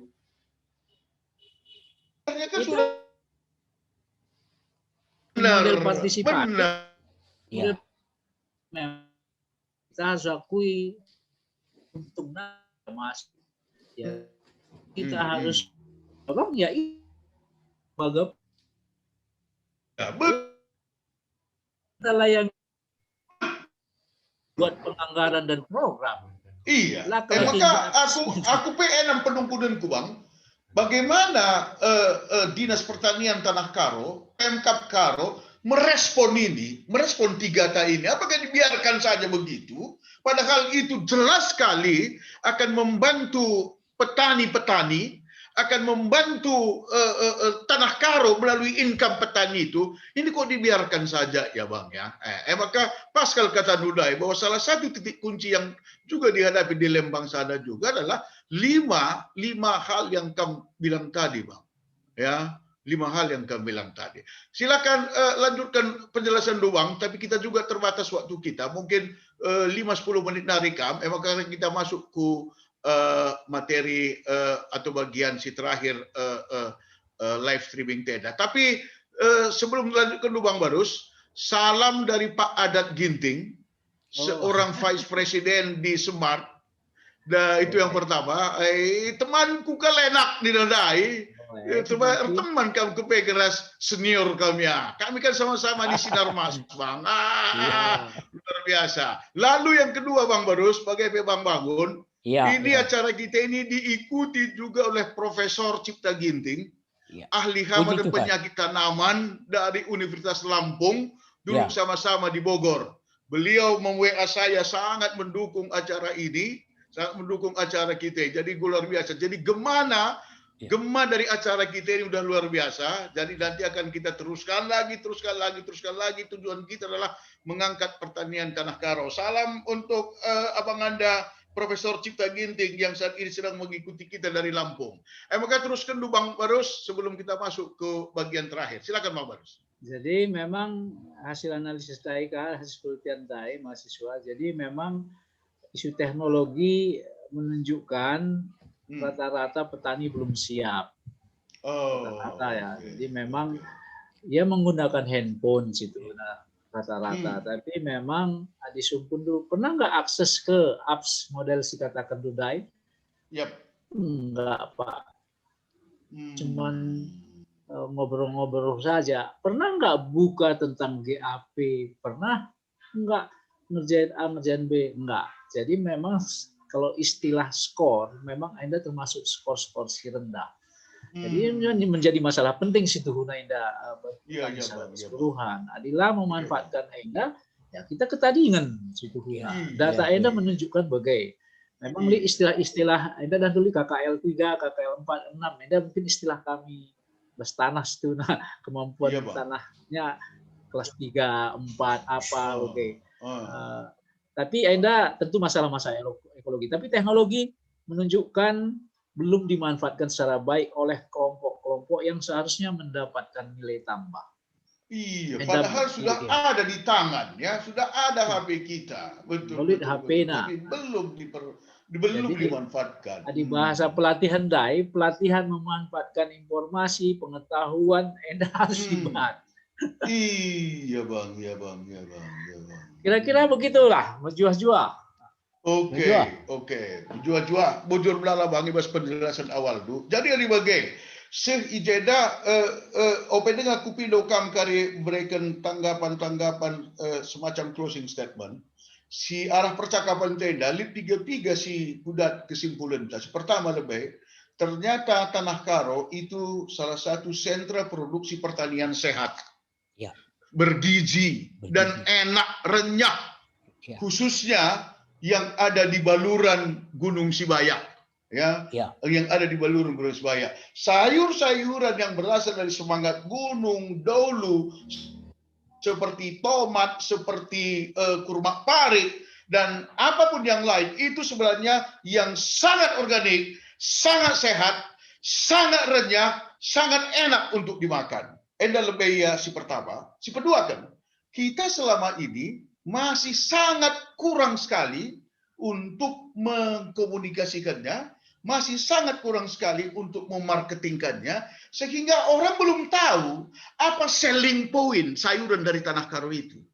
[SPEAKER 1] Kan sudah
[SPEAKER 3] model partisipatif.
[SPEAKER 1] Benar.
[SPEAKER 2] Ya.
[SPEAKER 3] Kita harus akui untuk masuk. Ya, kita harus apa? Ya, bagaimana yang buat penganggaran dan program.
[SPEAKER 1] Iya. Maka aku PN penungkudanku Bang. Bagaimana Dinas Pertanian Tanah Karo, Pemkab Karo merespon 3T ini? Apakah dibiarkan saja begitu? Padahal itu jelas sekali akan membantu petani-petani, akan membantu Tanah Karo melalui income petani itu. Ini kok dibiarkan saja ya Bang ya? Maka Pascal kata Dudai bahwa salah satu titik kunci yang juga dihadapi di Lembang sana juga adalah lima hal yang kamu bilang tadi Bang. Ya, 5 hal yang kamu bilang tadi. Silakan lanjutkan penjelasan Bang, tapi kita juga terbatas waktu kita. Mungkin 5-10 menit narikam, maka kita masuk ke materi atau bagian si terakhir live streaming TEDA. Tapi sebelum lanjutkan Bang Barus, salam dari Pak Adat Ginting, seorang Vice President di Smart. Nah, itu yang pertama. Temanku kalenak di Nodai. Teman kamu kepegeras senior kami ya. Kami kan sama-sama di Sinar Mas, Bang. Luar biasa. Lalu yang kedua Bang Barus, sebagai Bang Bangun, ini acara kita ini diikuti juga oleh Profesor Cipta Ginting, ahli hama dan penyakit tanaman dari Universitas Lampung, dulu sama-sama di Bogor. Beliau mem-WA saya sangat mendukung acara ini, sangat mendukung acara kita. Jadi luar biasa. Jadi gema dari acara kita ini udah luar biasa. Jadi nanti akan kita teruskan lagi. Tujuan kita adalah mengangkat pertanian Tanah Karo. Salam untuk Abang Anda, Profesor Cipta Ginting yang saat ini sedang mengikuti kita dari Lampung. Maka teruskan dulu Bang Barus sebelum kita masuk ke bagian terakhir. Silakan Bang Barus.
[SPEAKER 3] Jadi memang hasil analisis TAI, hasil penelitian TAI mahasiswa. Jadi memang isu teknologi menunjukkan rata-rata petani belum siap. Rata-rata ya. Jadi memang dia menggunakan handphone situ rata-rata. Tapi memang Adi Sumpun dulu pernah nggak akses ke apps model si katakan Dudai?
[SPEAKER 1] Yap.
[SPEAKER 3] Enggak Pak. Cuman ngobrol-ngobrol saja. Pernah nggak buka tentang GAP? Pernah nggak ngerjain A, ngerjain B? Enggak. Jadi memang kalau istilah skor, memang Anda termasuk skor-skor si rendah. Jadi ini menjadi masalah penting situ guna Anda secara keseluruhan. Adila memanfaatkan Anda, ya kita ketadingan situ guna. Data Anda menunjukkan bagai. Memang istilah-istilah Anda dan dulu KKL 3, KKL 4, 6, Anda mungkin istilah kami bes tanah situ, kemampuan tanahnya kelas 3, 4 apa, tapi Anda tentu masalah-masalah ekologi. Tapi teknologi menunjukkan belum dimanfaatkan secara baik oleh kelompok-kelompok yang seharusnya mendapatkan nilai tambah.
[SPEAKER 1] Iya, padahal sudah ada di tangan, ya sudah ada HP kita, betul.
[SPEAKER 3] HP
[SPEAKER 1] belum dimanfaatkan.
[SPEAKER 3] Di bahasa pelatihan DAI, pelatihan memanfaatkan informasi, pengetahuan, Anda harus dibahas.
[SPEAKER 1] Iya bang.
[SPEAKER 3] Kira-kira begitulah, menjual-jual.
[SPEAKER 1] Oke. Jua-jua, bujur belala bang ibas penjelasan awal dulu. Jadi yang dibagi, sehijeda OPD ngaku pindo kam kari berikan tanggapan semacam closing statement. Si arah percakapan tenda, lip 3 si kudat kesimpulan. Pertama lebih, ternyata Tanah Karo itu salah satu sentra produksi pertanian sehat. Bergizi dan enak renyah, khususnya yang ada di baluran Gunung Sibayak, yang ada di baluran Gunung Sibayak. Sayur-sayuran yang berasal dari semangat gunung, dahulu seperti tomat, seperti kurma parit, dan apapun yang lain, itu sebenarnya yang sangat organik, sangat sehat, sangat renyah, sangat enak untuk dimakan. Enda lebih ya si pertama. Si kedua kan, kita selama ini masih sangat kurang sekali untuk mengkomunikasikannya, masih sangat kurang sekali untuk memarketingkannya, sehingga orang belum tahu apa selling point sayuran dari Tanah Karo itu.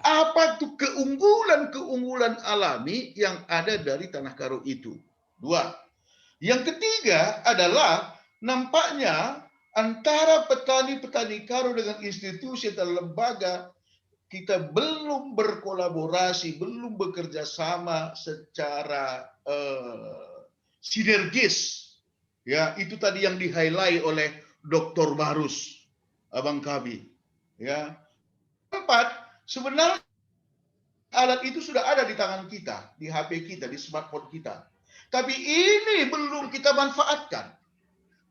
[SPEAKER 1] Apa itu keunggulan-keunggulan alami yang ada dari Tanah Karo itu. Dua. Yang ketiga adalah nampaknya antara petani-petani karo dengan institusi dan lembaga kita belum berkolaborasi, belum bekerja sama secara sinergis. Ya, itu tadi yang di-highlight oleh Dr. Barus, Abang Kabi. Ya. Keempat, sebenarnya alat itu sudah ada di tangan kita, di HP kita, di smartphone kita. Tapi ini belum kita manfaatkan.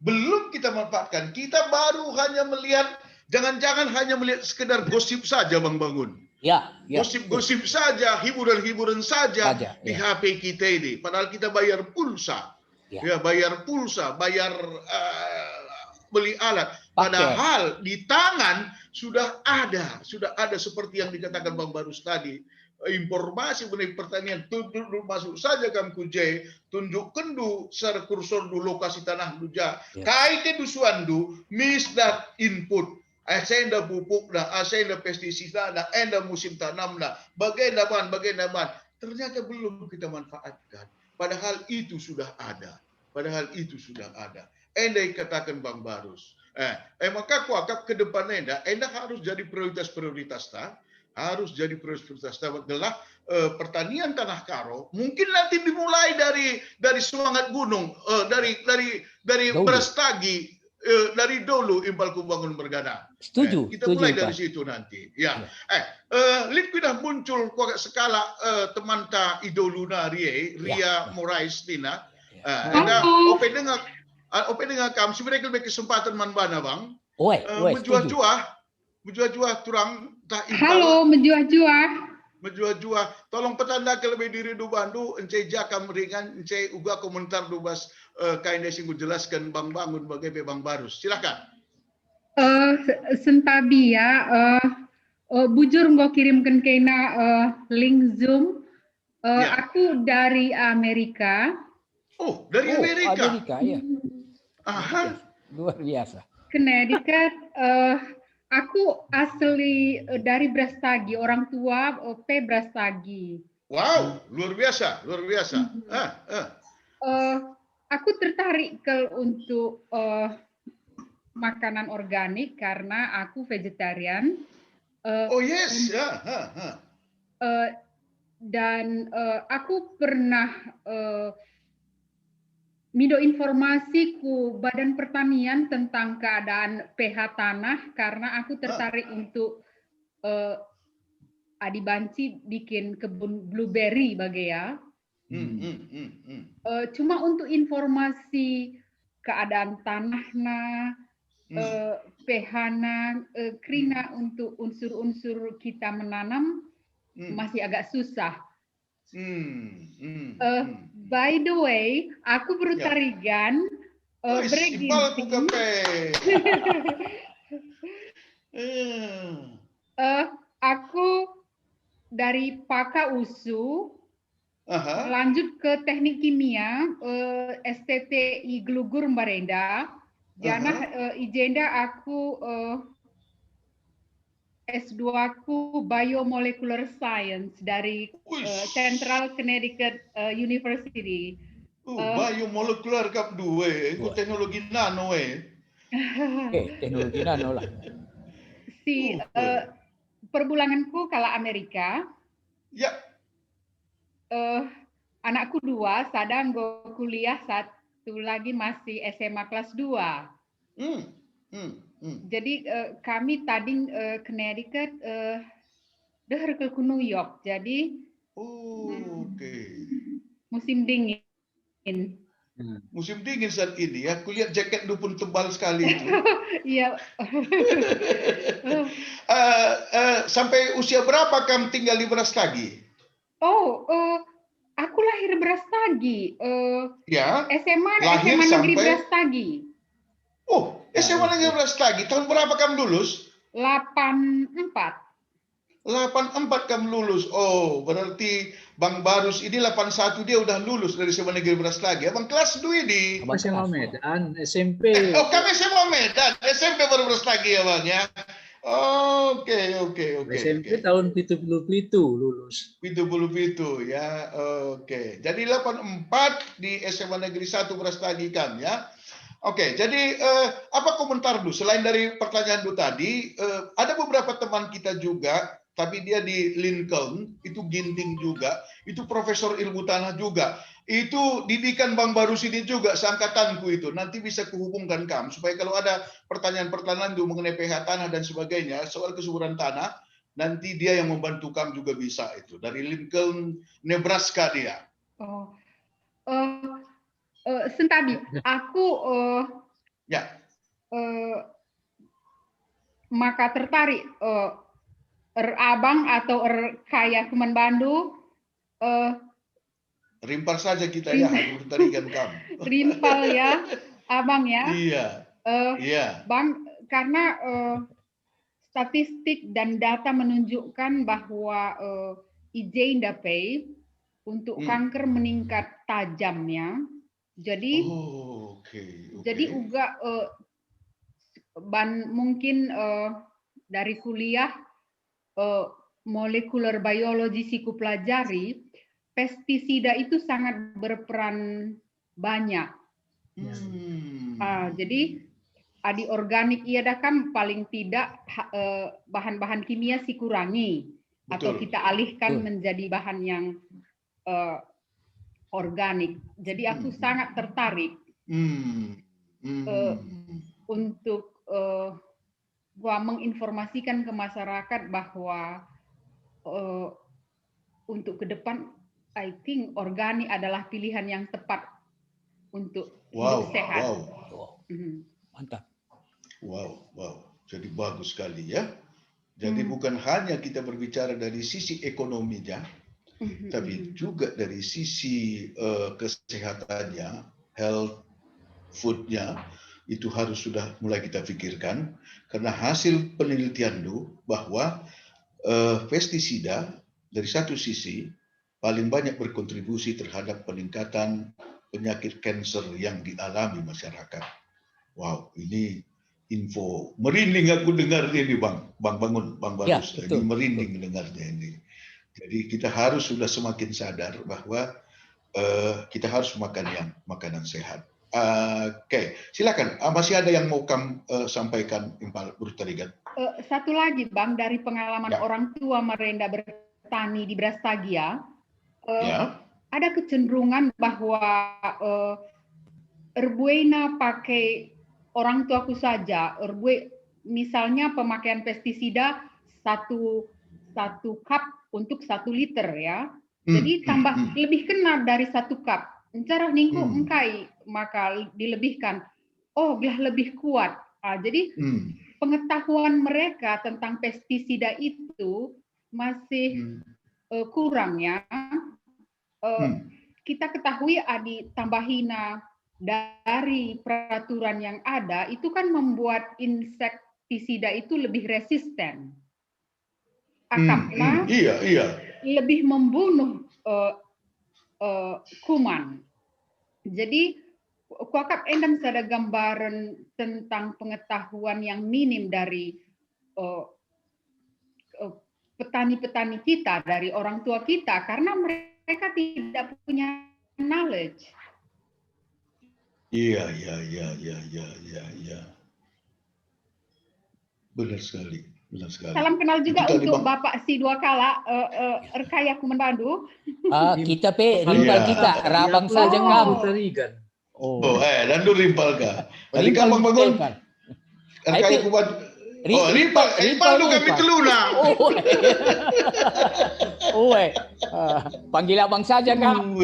[SPEAKER 1] Belum kita manfaatkan. Kita baru hanya melihat, jangan-jangan hanya melihat sekedar gosip saja, Bang Bangun.
[SPEAKER 2] Ya,
[SPEAKER 1] Gosip-gosip saja, hiburan-hiburan saja di HP kita ini. Padahal kita bayar pulsa. Ya, bayar pulsa, bayar beli alat. Padahal di tangan sudah ada seperti yang dikatakan Bang Barus tadi. Informasi mengenai pertanian, tunjuk masuk saja kam kuje, tunjuk kendu secara kursor du lokasi tanah duja, kaite du suandu, misdat input, asenda pupuk dah, asenda pestisida dah, enda musim tanam dah, bagaimana, ternyata belum kita manfaatkan. Padahal itu sudah ada. Enda katakan Bang Barus. Maka kuakap ke depannya, enda harus jadi prioritas dah. Harus jadi prioritas adalah pertanian Tanah Karo. Mungkin nanti dimulai dari semangat gunung, dari Brastagi, dari dulu Impal Kubangun Bergana.
[SPEAKER 2] Setuju.
[SPEAKER 1] Kita mulai dari situ nanti. Ya. Lip sudah muncul skala teman ta idoluna Ria Morais Tina. Ada open dengan kam sebenarnya lebih kesempatan manbana bang. Menjuah-juah turang tak impal.
[SPEAKER 5] Halo, menjuah-juah.
[SPEAKER 1] Tolong petanda ke lebih diri du bandu, encai jakam ringan, encai uga komentar du bas kain desing jelaskan Bang Bangun bagai Bang Barus. Silakan.
[SPEAKER 5] Sentabi ya, bujur nggo kirimkan kena link Zoom. Aku dari Amerika.
[SPEAKER 1] Oh, dari Amerika.
[SPEAKER 2] Ya.
[SPEAKER 1] Aha.
[SPEAKER 2] Luar biasa.
[SPEAKER 5] Connecticut. Aku asli dari Brastagi, orang tua Brastagi.
[SPEAKER 1] Wow, luar biasa.
[SPEAKER 5] Aku tertarik untuk makanan organik karena aku vegetarian.
[SPEAKER 1] Oh yes,
[SPEAKER 5] dan aku pernah mido informasi ku Badan Pertanian tentang keadaan pH tanah karena aku tertarik untuk Adi Banci bikin kebun blueberry bagai ya. Cuma untuk informasi keadaan tanahnya, pH-nya, krina untuk unsur-unsur kita menanam masih agak susah. By the way, aku baru tarigan aku dari Paka USU lanjut ke teknik kimia STTI Glugur Mbarenda. Jana ijenda aku S2 aku Biomolecular Science dari Central Connecticut University.
[SPEAKER 1] Biomolecular kap dua, itu teknologi nano
[SPEAKER 2] teknologi nano lah.
[SPEAKER 5] Perbulanganku kalau Amerika.
[SPEAKER 1] Ya.
[SPEAKER 5] Anakku 2, sedang kuliah, satu lagi masih SMA kelas 2. Jadi kami tadi Connecticut dahar ke New York. Jadi musim dingin.
[SPEAKER 1] Musim dingin saat ini ya. Aku lihat jaket lu pun tebal sekali itu.
[SPEAKER 5] Iya.
[SPEAKER 1] sampai usia berapa kamu tinggal di Brastagi?
[SPEAKER 5] Oh, aku lahir Brastagi.
[SPEAKER 1] Ya,
[SPEAKER 5] SMA
[SPEAKER 1] lahir
[SPEAKER 5] Negeri
[SPEAKER 1] sampai
[SPEAKER 5] Brastagi.
[SPEAKER 1] Oh, SMA Negeri Brastagi. Tahun berapa kamu lulus?
[SPEAKER 5] 84.
[SPEAKER 1] 84 kamu lulus. Oh, berarti Bang Barus ini 81 dia udah lulus dari SMA Negeri Brastagi. Abang kelas 2 ini.
[SPEAKER 2] Abang
[SPEAKER 3] SMA
[SPEAKER 2] kelas.
[SPEAKER 3] Medan, SMP.
[SPEAKER 1] Oh, kami SMA Medan. SMP baru Brastagi ya, Bang ya. Oke.
[SPEAKER 3] SMP tahun 77 lulus.
[SPEAKER 1] Pitu ya. Oke. Jadi 84 di SMA Negeri 1 Brastagi kan ya. Oke, jadi apa komentar dulu? Selain dari pertanyaan dulu tadi, ada beberapa teman kita juga, tapi dia di Lincoln, itu Ginting juga, itu profesor ilmu tanah juga. Itu didikan Bang Barus ini juga, seangkatanku itu. Nanti bisa kuhubungkan kamu, supaya kalau ada pertanyaan-pertanyaan dulu mengenai pH tanah dan sebagainya, soal kesuburan tanah, nanti dia yang membantu kamu juga bisa itu. Dari Lincoln, Nebraska dia.
[SPEAKER 5] Oh, Sentadi, aku
[SPEAKER 1] Ya.
[SPEAKER 5] maka tertarik Abang atau Kaya Kuman Bandu.
[SPEAKER 1] Rimpal saja kita ya, harus tarikan kamu.
[SPEAKER 5] Rimpal ya, Abang ya.
[SPEAKER 1] Iya.
[SPEAKER 5] Bang, karena statistik dan data menunjukkan bahwa IJ-Indapay untuk kanker meningkat tajam ya. Jadi, jadi juga mungkin dari kuliah molekular biologi siku pelajari, pestisida itu sangat berperan banyak. Jadi adi organik ia kan paling tidak bahan-bahan kimia sih kurangi. Atau kita alihkan menjadi bahan yang organik. Jadi aku sangat tertarik untuk menginformasikan ke masyarakat bahwa untuk ke depan, I think organik adalah pilihan yang tepat untuk hidup sehat.
[SPEAKER 2] Mantap.
[SPEAKER 1] Wow. Jadi bagus sekali ya. Jadi bukan hanya kita berbicara dari sisi ekonominya, tapi juga dari sisi kesehatannya, health, foodnya, itu harus sudah mulai kita pikirkan. Karena hasil penelitian itu bahwa pestisida dari satu sisi paling banyak berkontribusi terhadap peningkatan penyakit kanker yang dialami masyarakat. Wow, ini info merinding aku dengarnya ini Bang Barus.
[SPEAKER 2] Ya,
[SPEAKER 1] Ini merinding mendengarnya ini. Jadi kita harus sudah semakin sadar bahwa kita harus makan makanan sehat. Oke, silakan. Masih ada yang mau kamu sampaikan, Impal Brutarigan?
[SPEAKER 5] Satu lagi, Bang, dari pengalaman orang tua merenda bertani di Brastagia, ada kecenderungan bahwa erbuena pakai orang tuaku saja. Misalnya pemakaian pestisida satu cup untuk 1 liter ya. Jadi tambah lebih kena dari 1 cup. Cara ningku engkai maka dilebihkan. Oh, belah lebih kuat. Jadi pengetahuan mereka tentang pestisida itu masih kurang ya. Kita ketahui tambahina dari peraturan yang ada itu kan membuat insektisida itu lebih resisten. Karena lebih membunuh kuman. Jadi kuakap endam ada gambaran tentang pengetahuan yang minim dari petani-petani kita, dari orang tua kita, karena mereka tidak punya knowledge.
[SPEAKER 1] Iya. Benar sekali.
[SPEAKER 5] Salam kenal juga untuk Bapak si dua kala Erkaya Kuman Bandu.
[SPEAKER 2] Kita rimpal kita, rabang saja kamu.
[SPEAKER 1] Dan dulu rimpal kah? Tadi kamu bangun. Erkaya Kuman. Rimpal tu kami teluna.
[SPEAKER 2] Panggil abang saja kamu.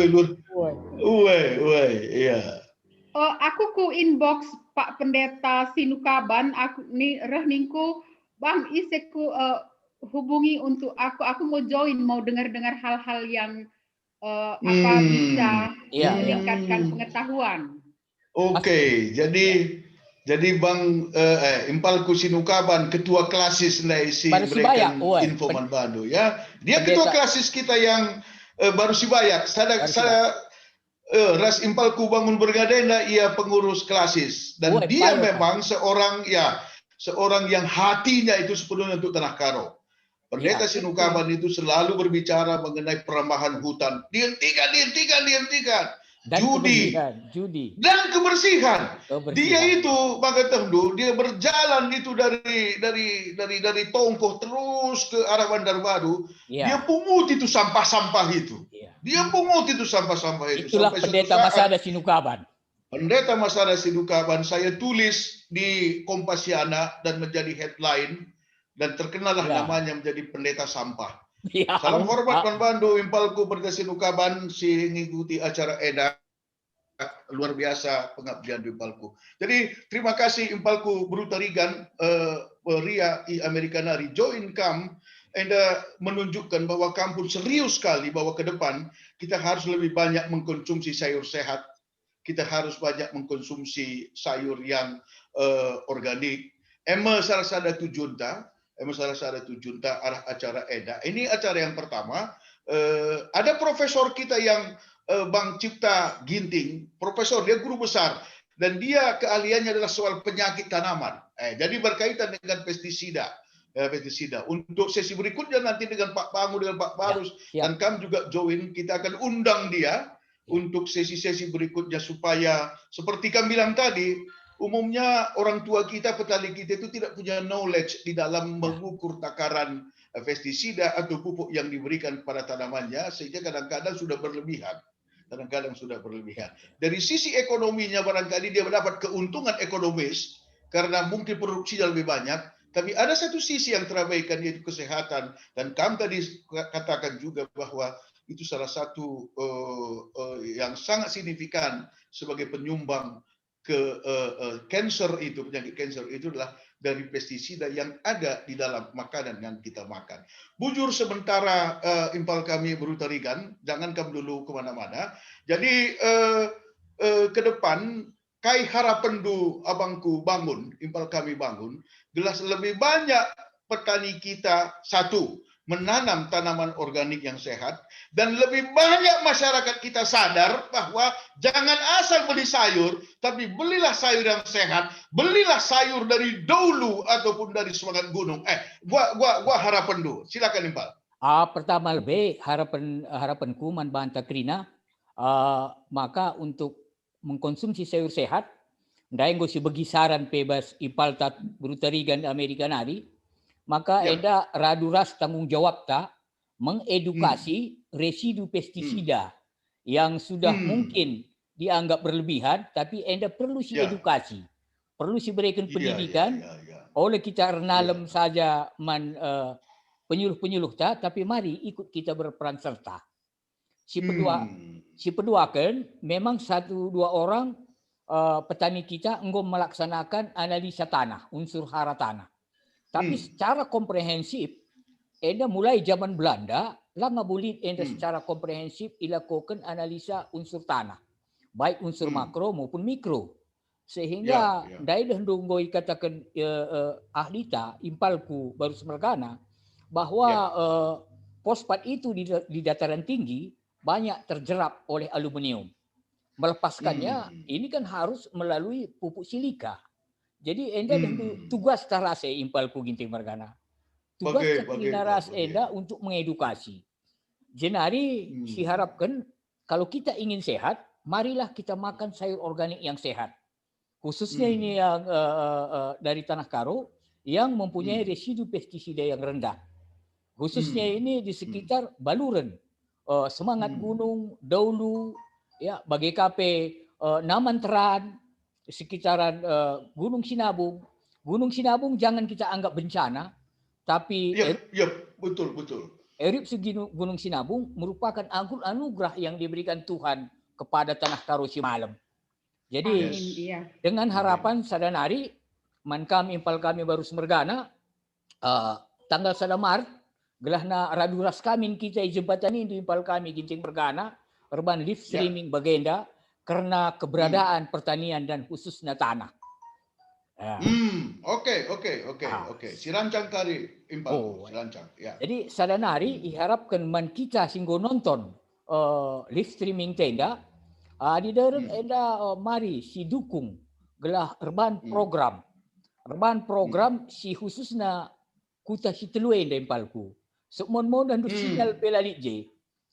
[SPEAKER 1] Iya.
[SPEAKER 5] Aku ku inbox Pak Pendeta Sinukaban, aku ni ningku Bang, iseku hubungi untuk aku mau join, mau dengar-dengar hal-hal yang apa bisa
[SPEAKER 2] Iya, iya.
[SPEAKER 5] meningkatkan pengetahuan.
[SPEAKER 1] Oke, jadi Bang Impalku Sinukaban ketua klasis si
[SPEAKER 2] Baru si Bayak,
[SPEAKER 1] berikan info Manbado ya. Dia ketua klasis kita yang baru si Bayak. Saya Ras Impalku Bangun Bergadenda, ia pengurus klasis dan dia memang seorang yang hatinya itu sepenuhnya untuk Tanah Karo. Pendeta Sinukaban itu selalu berbicara mengenai perambahan hutan. Dihentikan.
[SPEAKER 2] Dan judi
[SPEAKER 1] dan kebersihan. Dia itu Bang Tengdu, dia berjalan itu dari Tongkoh terus ke arah Bandar Baru. Dia pungut itu sampah-sampah itu. Dia pungut itu sampah-sampah itu.
[SPEAKER 2] Itulah Pendeta Masada Sinukaban.
[SPEAKER 1] Pendeta Masada Sinukaban saya tulis di Kompasiana dan menjadi headline dan terkenallah namanya menjadi pendeta sampah. Salam hormat Manbando Impalku Pendeta Sinukaban si mengikuti acara EDA. Luar biasa pengabdian di Impalku. Jadi terima kasih Impalku Brutarigan Ria I Amerikanari join kam and menunjukkan bahwa kampus serius sekali bahwa ke depan kita harus lebih banyak mengkonsumsi sayur sehat. Kita harus banyak mengkonsumsi sayur yang organik. Salah satu junta arah acara EDA. Ini acara yang pertama. Ada profesor kita yang Bang Cipta Ginting, profesor, dia guru besar dan dia keahliannya adalah soal penyakit tanaman. Jadi berkaitan dengan pestisida. Untuk sesi berikutnya nanti dengan Pak Pangu dengan Pak Barus dan kami juga join, kita akan undang dia untuk sesi-sesi berikutnya supaya seperti kami bilang tadi, umumnya orang tua kita, petani kita itu tidak punya knowledge di dalam mengukur takaran pestisida atau pupuk yang diberikan kepada tanamannya sehingga kadang-kadang sudah berlebihan. Dari sisi ekonominya barangkali dia mendapat keuntungan ekonomis karena mungkin produksinya lebih banyak, tapi ada satu sisi yang terabaikan yaitu kesehatan dan kami tadi katakan juga bahwa itu salah satu yang sangat signifikan sebagai penyumbang ke penyakit kanker itu adalah dari pestisida yang ada di dalam makanan yang kita makan. Bujur sementara Impal kami Brutarigan, jangan kamu dulu kemana-mana. Jadi ke depan kai harapendu abangku bangun, Impal kami bangun, jelas lebih banyak petani kita satu menanam tanaman organik yang sehat dan lebih banyak masyarakat kita sadar bahwa jangan asal beli sayur tapi belilah sayur yang sehat, belilah sayur dari Dolu ataupun dari Semangat Gunung. Gua harapan dulu. Silakan Impal.
[SPEAKER 2] Pertama lebih harapanku Manbanta Krina maka untuk mengkonsumsi sayur sehat ndai ngosi bagi saran bebas Impal tat Brutarigan Amerikanari maka eda raduras tanggung jawab tak mengedukasi residu pestisida yang sudah mungkin dianggap berlebihan, tapi eda perlu si edukasi, perlu si berikan pendidikan. Oleh kita renalem saja penyuluh-penyuluh tak, tapi mari ikut kita berperan serta. Si pedua kan memang 1-2 orang petani kita enggak melaksanakan analisa tanah, unsur hara tanah. Tapi secara komprehensif, enda mulai zaman Belanda, lama bulit enda secara komprehensif ilakukan analisa unsur tanah, baik unsur makro maupun mikro. Sehingga dari hendunggoi katakan ahli ta, Impalku baru semergana, bahwa fosfat itu di dataran tinggi banyak terjerap oleh aluminium. Melepaskannya, ini kan harus melalui pupuk silika. Jadi enda tugas tarase Impalku Ginting Margana. Tugas taras enda untuk mengedukasi. Jenari diharapkan kalau kita ingin sehat, marilah kita makan sayur organik yang sehat. Khususnya ini yang dari Tanah Karo yang mempunyai residu pestisida yang rendah. Khususnya ini di sekitar Baluren, Semangat Gunung, Dolu, ya, BGKP, Namanteran, sekitaran Gunung Sinabung. Gunung Sinabung jangan kita anggap bencana, tapi
[SPEAKER 1] betul.
[SPEAKER 2] erupsi Gunung Sinabung merupakan anugerah yang diberikan Tuhan kepada Tanah Karo Simalem. Jadi dengan harapan sadanari man kami Impal kami baru semergana tanggal 1 Maret gelahna raduras kamin kita jembatan ini impal kami gincing bergana urban live streaming bagenda karena keberadaan pertanian dan khususnya tanah.
[SPEAKER 1] Oke. Sirancang kari impal. Sirancang. Ya.
[SPEAKER 2] Jadi sadanari diharapkan man kita singgo nonton live streaming tenda di daerah enda mari si dukung gelah urban program. Urban program si khususnya kuta si telue enda impalku. Semon dan sinyal pelalit je.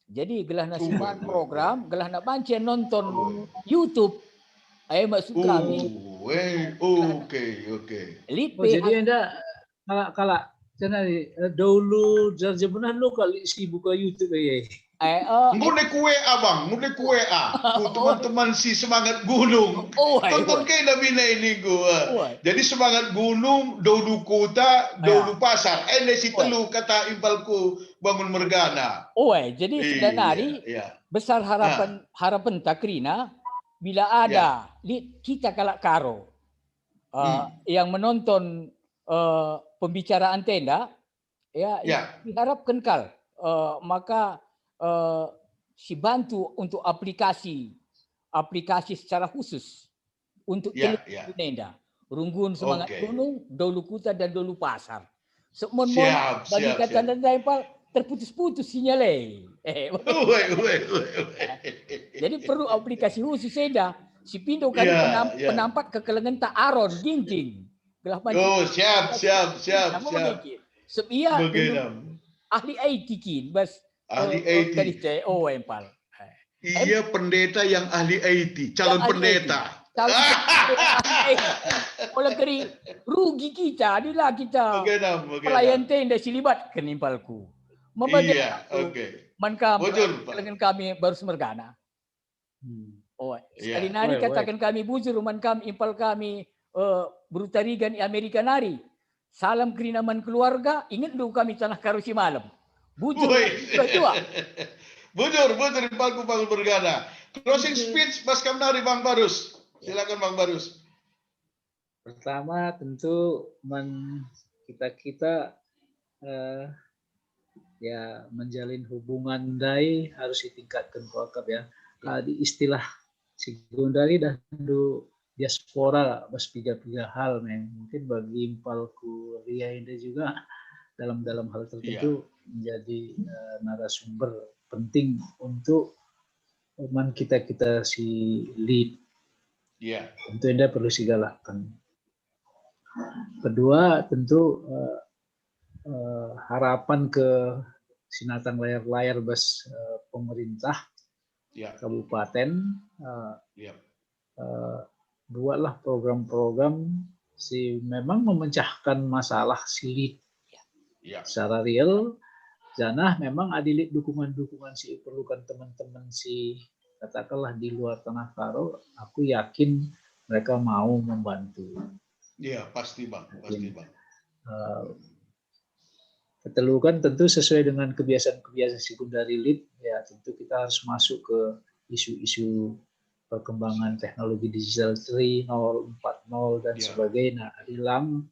[SPEAKER 2] Jadi gelah na urban program gelah na bancen nonton YouTube. Ayo masuk kami.
[SPEAKER 1] Oke.
[SPEAKER 3] Jadi anda kalau dulu jarjabenan lo kali si buka YouTube ya.
[SPEAKER 1] Mulai kue abang, teman-teman si semangat gunung. Tonton ke Nabina ini gua. Jadi semangat gunung, dulu kota, dulu pasar. Si telu kata impalku bangun mergana.
[SPEAKER 2] Jadi sebenarnya besar harapan Takrina bila ada kita kalak karo yang menonton pembicaraan tenda diharapkan maka si bantu untuk aplikasi secara khusus untuk tenda Runggun semangat gunung, dulu kuta dan dulu pasar. Semua bagi kata dan terputus-putus sinyalnya. Jadi perlu aplikasi khusus seda. Si Pindo kali penampak kekelengan tak aron ginting.
[SPEAKER 1] Siap.
[SPEAKER 2] Sebia ahli IT kin bas
[SPEAKER 1] ahli IT.
[SPEAKER 2] Empal.
[SPEAKER 1] Iya pendeta yang ahli IT, calon pendeta.
[SPEAKER 2] Oleh keri rugi kita, adalah kita pelayan tenda silibat kenimpalku.
[SPEAKER 1] Iya, oke.
[SPEAKER 2] Dengan kami baru semergana. Sekali nari katakan kami bujur, man kami impal kami berutarigan Amerika nari. Salam kerinaman keluarga, ingat dulu kami tanah karusi malam. Bujur,
[SPEAKER 1] bujur impalku bangun bergana. Closing speech Mas Kamnari Bang Barus. Silakan Bang Barus.
[SPEAKER 3] Pertama tentu kita menjalin hubungan dai harus ditingkatkan kuakap ya. Di istilah Sigundari dan diaspora bas tiga hal mungkin bagi impalku Ria ini juga dalam hal tertentu menjadi narasumber penting untuk kita si lead. Tentu Anda perlu digalakkan. Kedua tentu harapan ke sinatang layar bas pemerintah kabupaten buatlah program-program si memang memecahkan masalah silit secara real. Janah memang adilit dukungan si perlukan teman-teman si katakanlah di luar Tanah Karo, aku yakin mereka mau membantu.
[SPEAKER 1] Iya, pasti Bang.
[SPEAKER 3] Ketelukan tentu sesuai dengan kebiasaan sekundari lead, ya tentu kita harus masuk ke isu-isu perkembangan teknologi digital 3.0, 4.0 dan sebagainya. Hilang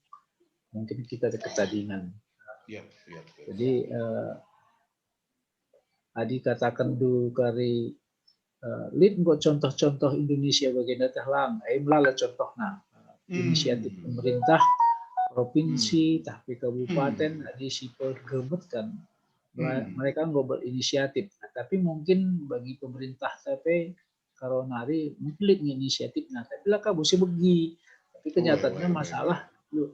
[SPEAKER 3] mungkin kita ketadingan. Jadi Adi katakan dulu kari lead buat contoh-contoh Indonesia bagian datang melala contohnya inisiatif pemerintah provinsi tapi kabupaten Adi sipol gemet kan mereka nggak berinisiatif tapi mungkin bagi pemerintah tapi kalau nari mungkin lead inisiatif tapi lah kamu sih begi tapi kenyataannya masalah lu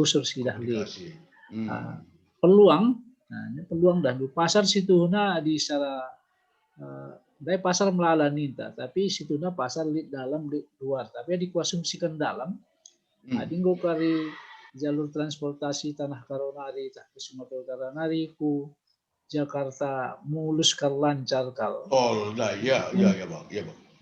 [SPEAKER 3] sudah lead peluang dan di pasar situ di secara dari pasar melalan ninta, tapi situna pasar lead dalam lead luar, tapi dikonsumsikan dalam. Dinggo kari jalur transportasi Tanah Karo nari, tapi Sumatera Utara nari ku Jakarta mulus kar lancar kal.
[SPEAKER 1] Bang.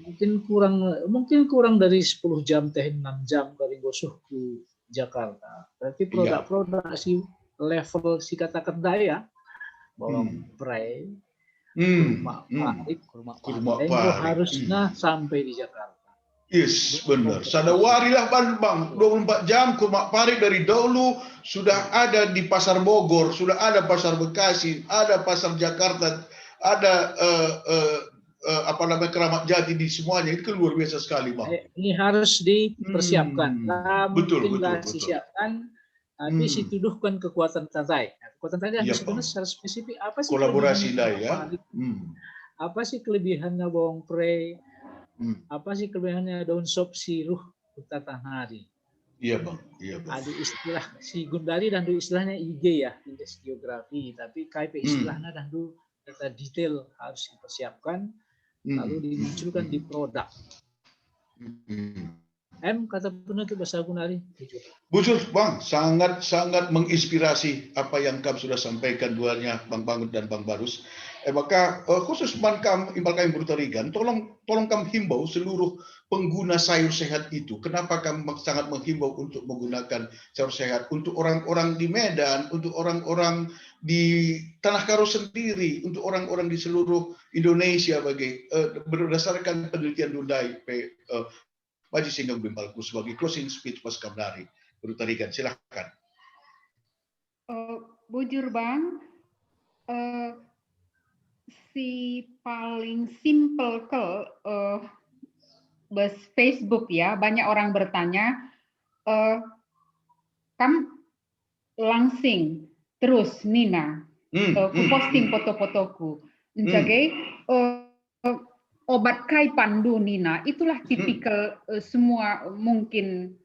[SPEAKER 3] Mungkin kurang dari 10 jam 6 jam kari gosuh ku Jakarta. Berarti produk-produk si level si katakan daya bawang prai kurma parik harusnya sampai di Jakarta.
[SPEAKER 1] Yes, benar. Sadawarilah bang, 24 jam kurma pari dari dahulu sudah ada di pasar Bogor, sudah ada pasar Bekasi, ada pasar Jakarta, ada apa namanya Keramat Jati di semuanya. Itu luar biasa sekali bang.
[SPEAKER 3] Ini harus dipersiapkan.
[SPEAKER 1] Betul,
[SPEAKER 3] Mungkin
[SPEAKER 1] betul, betul.
[SPEAKER 3] disiapkan, habis dituduhkan kekuatan tantai. Kekuatan tantai
[SPEAKER 1] Iya,
[SPEAKER 3] harus benar
[SPEAKER 1] Bang.
[SPEAKER 3] secara spesifik. Apa sih
[SPEAKER 1] Kolaborasi lah
[SPEAKER 3] kelebihannya
[SPEAKER 1] ya.
[SPEAKER 3] Pari? Apa sih kelebihannya bawang pre? Apa sih kelebihannya daun sop siruh Hutatahari?
[SPEAKER 1] Iya bang, iya bang.
[SPEAKER 3] Ada istilah si Gundari dan istilahnya IG ya, indeks geografi. Tapi KIP istilahnya dan data detail harus dipersiapkan, lalu dimunculkan di produk. Kata penutup bahasa Gundari.
[SPEAKER 1] Bujur bang, sangat menginspirasi apa yang Kam sudah sampaikan duanya Bang Bangun dan Bang Barus. Maka khusus Imbal Kam Brutarigan, tolong Kam himbau seluruh pengguna sayur sehat itu. Kenapa Kam sangat menghimbau untuk menggunakan sayur sehat untuk orang-orang di Medan, untuk orang-orang di Tanah Karo sendiri, untuk orang-orang di seluruh Indonesia berdasarkan penelitian Dundai Maji Singgah Bimbalku sebagai closing speech Mas Kamdari Brutarigan, silahkan.
[SPEAKER 5] Bujur Bang, si paling simple bes Facebook ya, banyak orang bertanya, Kam langsing terus Nina, ku posting foto-fotoku, sebagai obat kai pandu Nina, itulah tipikal semua mungkin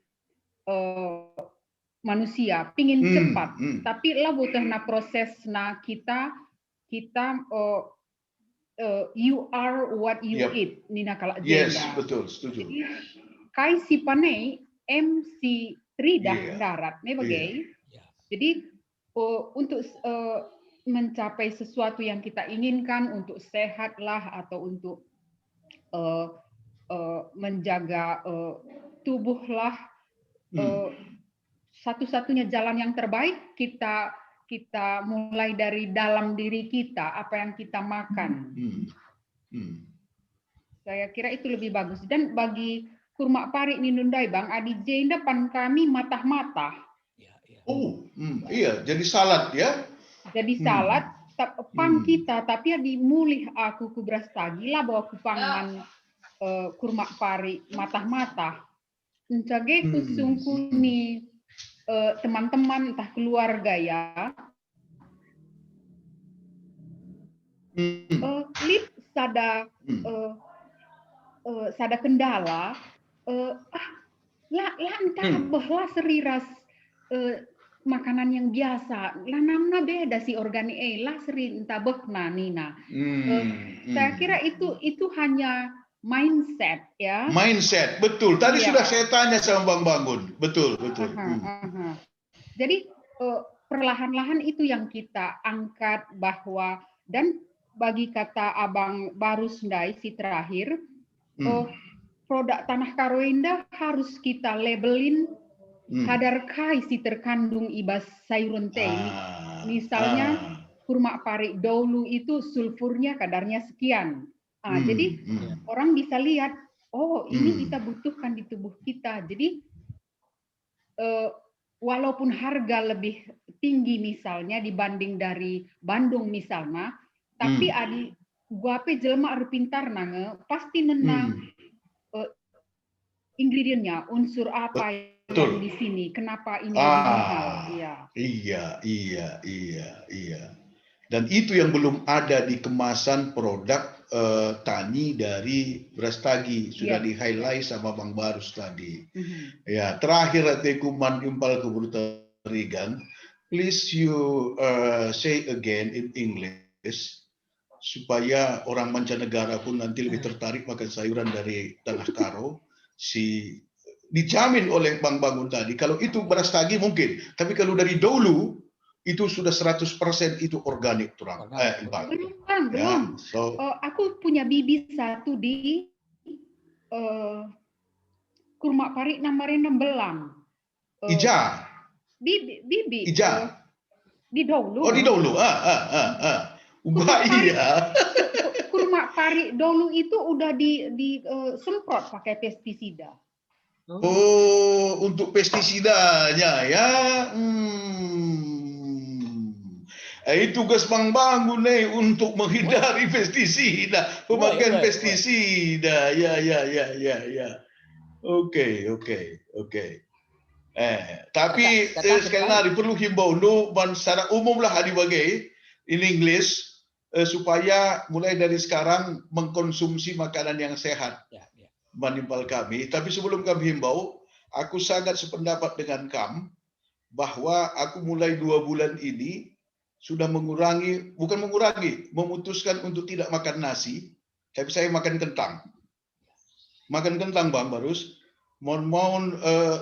[SPEAKER 5] manusia pingin cepat, tapi lah butuh na proses na kita you are what you eat Nina kalau
[SPEAKER 1] yes, betul, setuju.
[SPEAKER 5] Jadi, kai si panai MC Tridah darat nih bagai. Jadi untuk mencapai sesuatu yang kita inginkan, untuk sehat lah atau untuk menjaga tubuh lah, satu-satunya jalan yang terbaik kita mulai dari dalam diri kita, apa yang kita makan. Saya kira itu lebih bagus. Dan bagi kurma pari Nindundai Bang, Adi J depan kami matah-matah.
[SPEAKER 1] Iya, jadi salad ya.
[SPEAKER 5] Jadi salad, pang kita, tapi dimulih aku kubras tagi lah bawa kupangan kurma pari matah-matah. Mencage kusungku nih teman-teman entah keluarga ya. Lip sada kendala lah entah bahwa seriras makanan yang biasa lah namna beda si organik lah seri entah behna Nina. Saya kira itu hanya mindset ya.
[SPEAKER 1] Mindset, betul. Tadi sudah saya tanya sama Bang Bangun. Betul.
[SPEAKER 5] Jadi perlahan-lahan itu yang kita angkat bahwa, dan bagi kata Abang Barus Ndai si terakhir, produk Tanah Karo Indah harus kita labelin kadar kai si terkandung ibas sayuran teh. Misalnya kurma pari dahulu itu sulfurnya kadarnya sekian. Jadi orang bisa lihat, oh ini kita butuhkan di tubuh kita. Jadi walaupun harga lebih tinggi misalnya dibanding dari Bandung misalnya, tapi adi guape jelema are pintar nange pasti nenang ingredientnya, unsur apa yang di sini, kenapa ini lebih mahal.
[SPEAKER 1] Iya. Dan itu yang belum ada di kemasan produk tani dari Brastagi, sudah di-highlight sama Bang Barus tadi. Ya, terakhir Teku Imbal Brutarigan, please you say again in English supaya orang mancanegara pun nanti lebih tertarik makan sayuran dari Tanah Karo. Dijamin oleh Bang Bangun tadi, kalau itu Brastagi mungkin, tapi kalau dari dahulu itu sudah 100% itu organik turang.
[SPEAKER 5] Belum. Aku punya bibit satu di kurma pari namarena belang.
[SPEAKER 1] Ija.
[SPEAKER 5] Bibi.
[SPEAKER 1] Ija.
[SPEAKER 5] Di dahulu.
[SPEAKER 1] Oh, di dahulu. Iya.
[SPEAKER 5] Kurma pari dulu itu udah disemprot pakai pestisida.
[SPEAKER 1] Oh, untuk pestisidanya ya. Tugas Bang Bangun nih untuk menghindari pestisida, pemakaian pestisida. Ya. Oke. Tapi sekali lagi perlu himbau secara umum lah dibagai in English supaya mulai dari sekarang mengkonsumsi makanan yang sehat. Menimpal kami. Tapi sebelum kami himbau, aku sangat sependapat dengan Kam bahwa aku mulai 2 bulan ini sudah memutuskan untuk tidak makan nasi, tapi saya makan kentang. Makan kentang Bang Barus.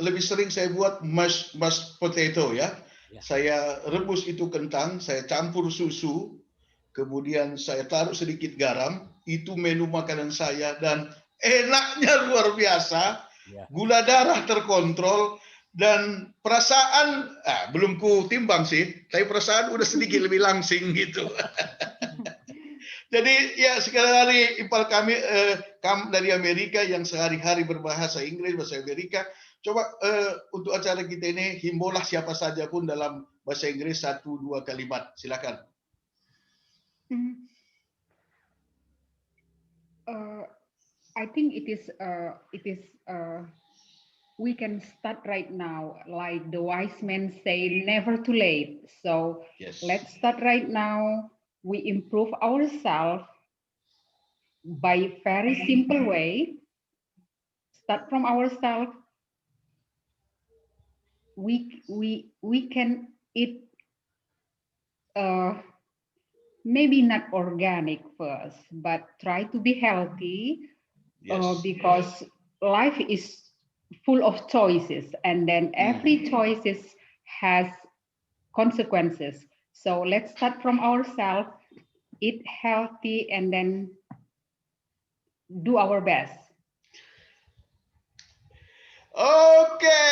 [SPEAKER 1] Lebih sering saya buat mashed potato ya. Saya rebus itu kentang, saya campur susu, kemudian saya taruh sedikit garam, itu menu makanan saya dan enaknya luar biasa. Gula darah terkontrol dan perasaan belum ku timbang sih, tapi perasaan udah sedikit lebih langsing gitu. Jadi ya sekali lagi impal kami dari Amerika yang sehari-hari berbahasa Inggris, bahasa Amerika. Coba untuk acara kita ini himbaulah siapa saja pun dalam bahasa Inggris 1-2 kalimat. Silakan.
[SPEAKER 5] I think it is we can start right now, like the wise men say, never too late. So let's start right now. We improve ourselves by very simple way. Start from ourselves. We can eat maybe not organic first, but try to be healthy because life is full of choices, and then every choices has consequences. So let's start from ourselves, eat healthy, and then do our best.
[SPEAKER 1] Oke,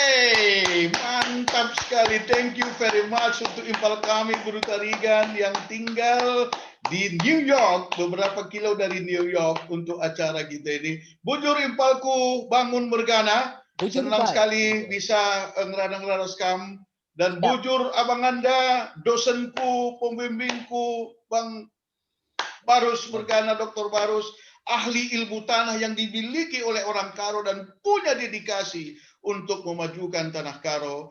[SPEAKER 1] mantap sekali. Thank you very much untuk impal kami Guru Tarigan yang tinggal di New York, beberapa kilo dari New York untuk acara kita ini. Bujur impalku Bangun Mergana, senang sekali bisa ngeradang-ngeradang skam. Dan bujur abang Anda, dosenku, pembimbingku, Bang Barus Mergana, Dr. Barus, ahli ilmu tanah yang dimiliki oleh orang Karo dan punya dedikasi untuk memajukan tanah Karo.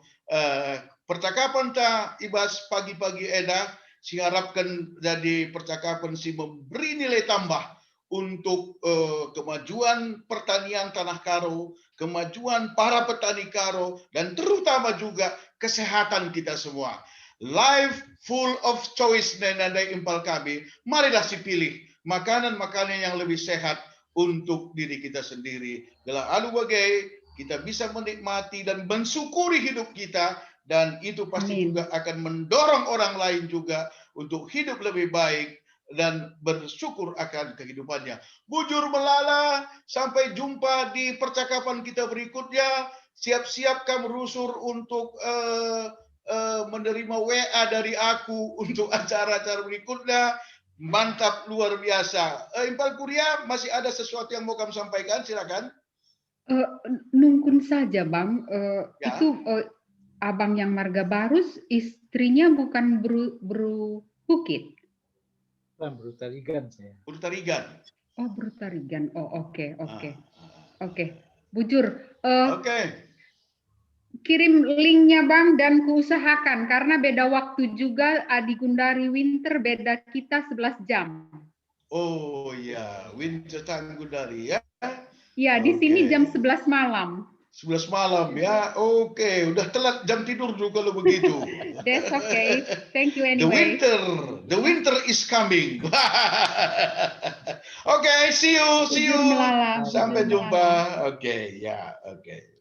[SPEAKER 1] Percakapan ta ibas pagi-pagi eda, siharapkan jadi percakapan si memberi nilai tambah untuk kemajuan pertanian tanah Karo, kemajuan para petani Karo, dan terutama juga kesehatan kita semua. Life full of choice nenandai impal kami. Marilah pilih makanan-makanan yang lebih sehat untuk diri kita sendiri. Dalam anu bagai kita bisa menikmati dan mensyukuri hidup kita, dan itu pasti juga akan mendorong orang lain juga untuk hidup lebih baik dan bersyukur akan kehidupannya. Bujur melala, sampai jumpa di percakapan kita berikutnya. Siap-siap kamu rusur untuk menerima WA dari aku untuk acara-acara berikutnya. Mantap, luar biasa. Impal Kuria, masih ada sesuatu yang mau kamu sampaikan? Silakan.
[SPEAKER 5] Nungkun saja Bang, itu abang yang Marga Barus, istrinya bukan Bru Bukit.
[SPEAKER 3] Bru Tarigan saya.
[SPEAKER 1] Bru Tarigan.
[SPEAKER 5] Oh, Bru Tarigan. Oh, oke. Bujur. Kirim linknya Bang dan kuusahakan karena beda waktu juga di Gundari Winter, beda kita 11 jam.
[SPEAKER 1] Oh ya, Winter time Gundari ya.
[SPEAKER 5] Ya, di sini jam 11 malam.
[SPEAKER 1] 11 malam ya. Oke, udah telat jam tidur juga kalau begitu.
[SPEAKER 5] That's okay. Thank you anyway.
[SPEAKER 1] The winter is coming. Oke, see you.
[SPEAKER 5] Melala.
[SPEAKER 1] Sampai jumpa. Oke, ya, oke.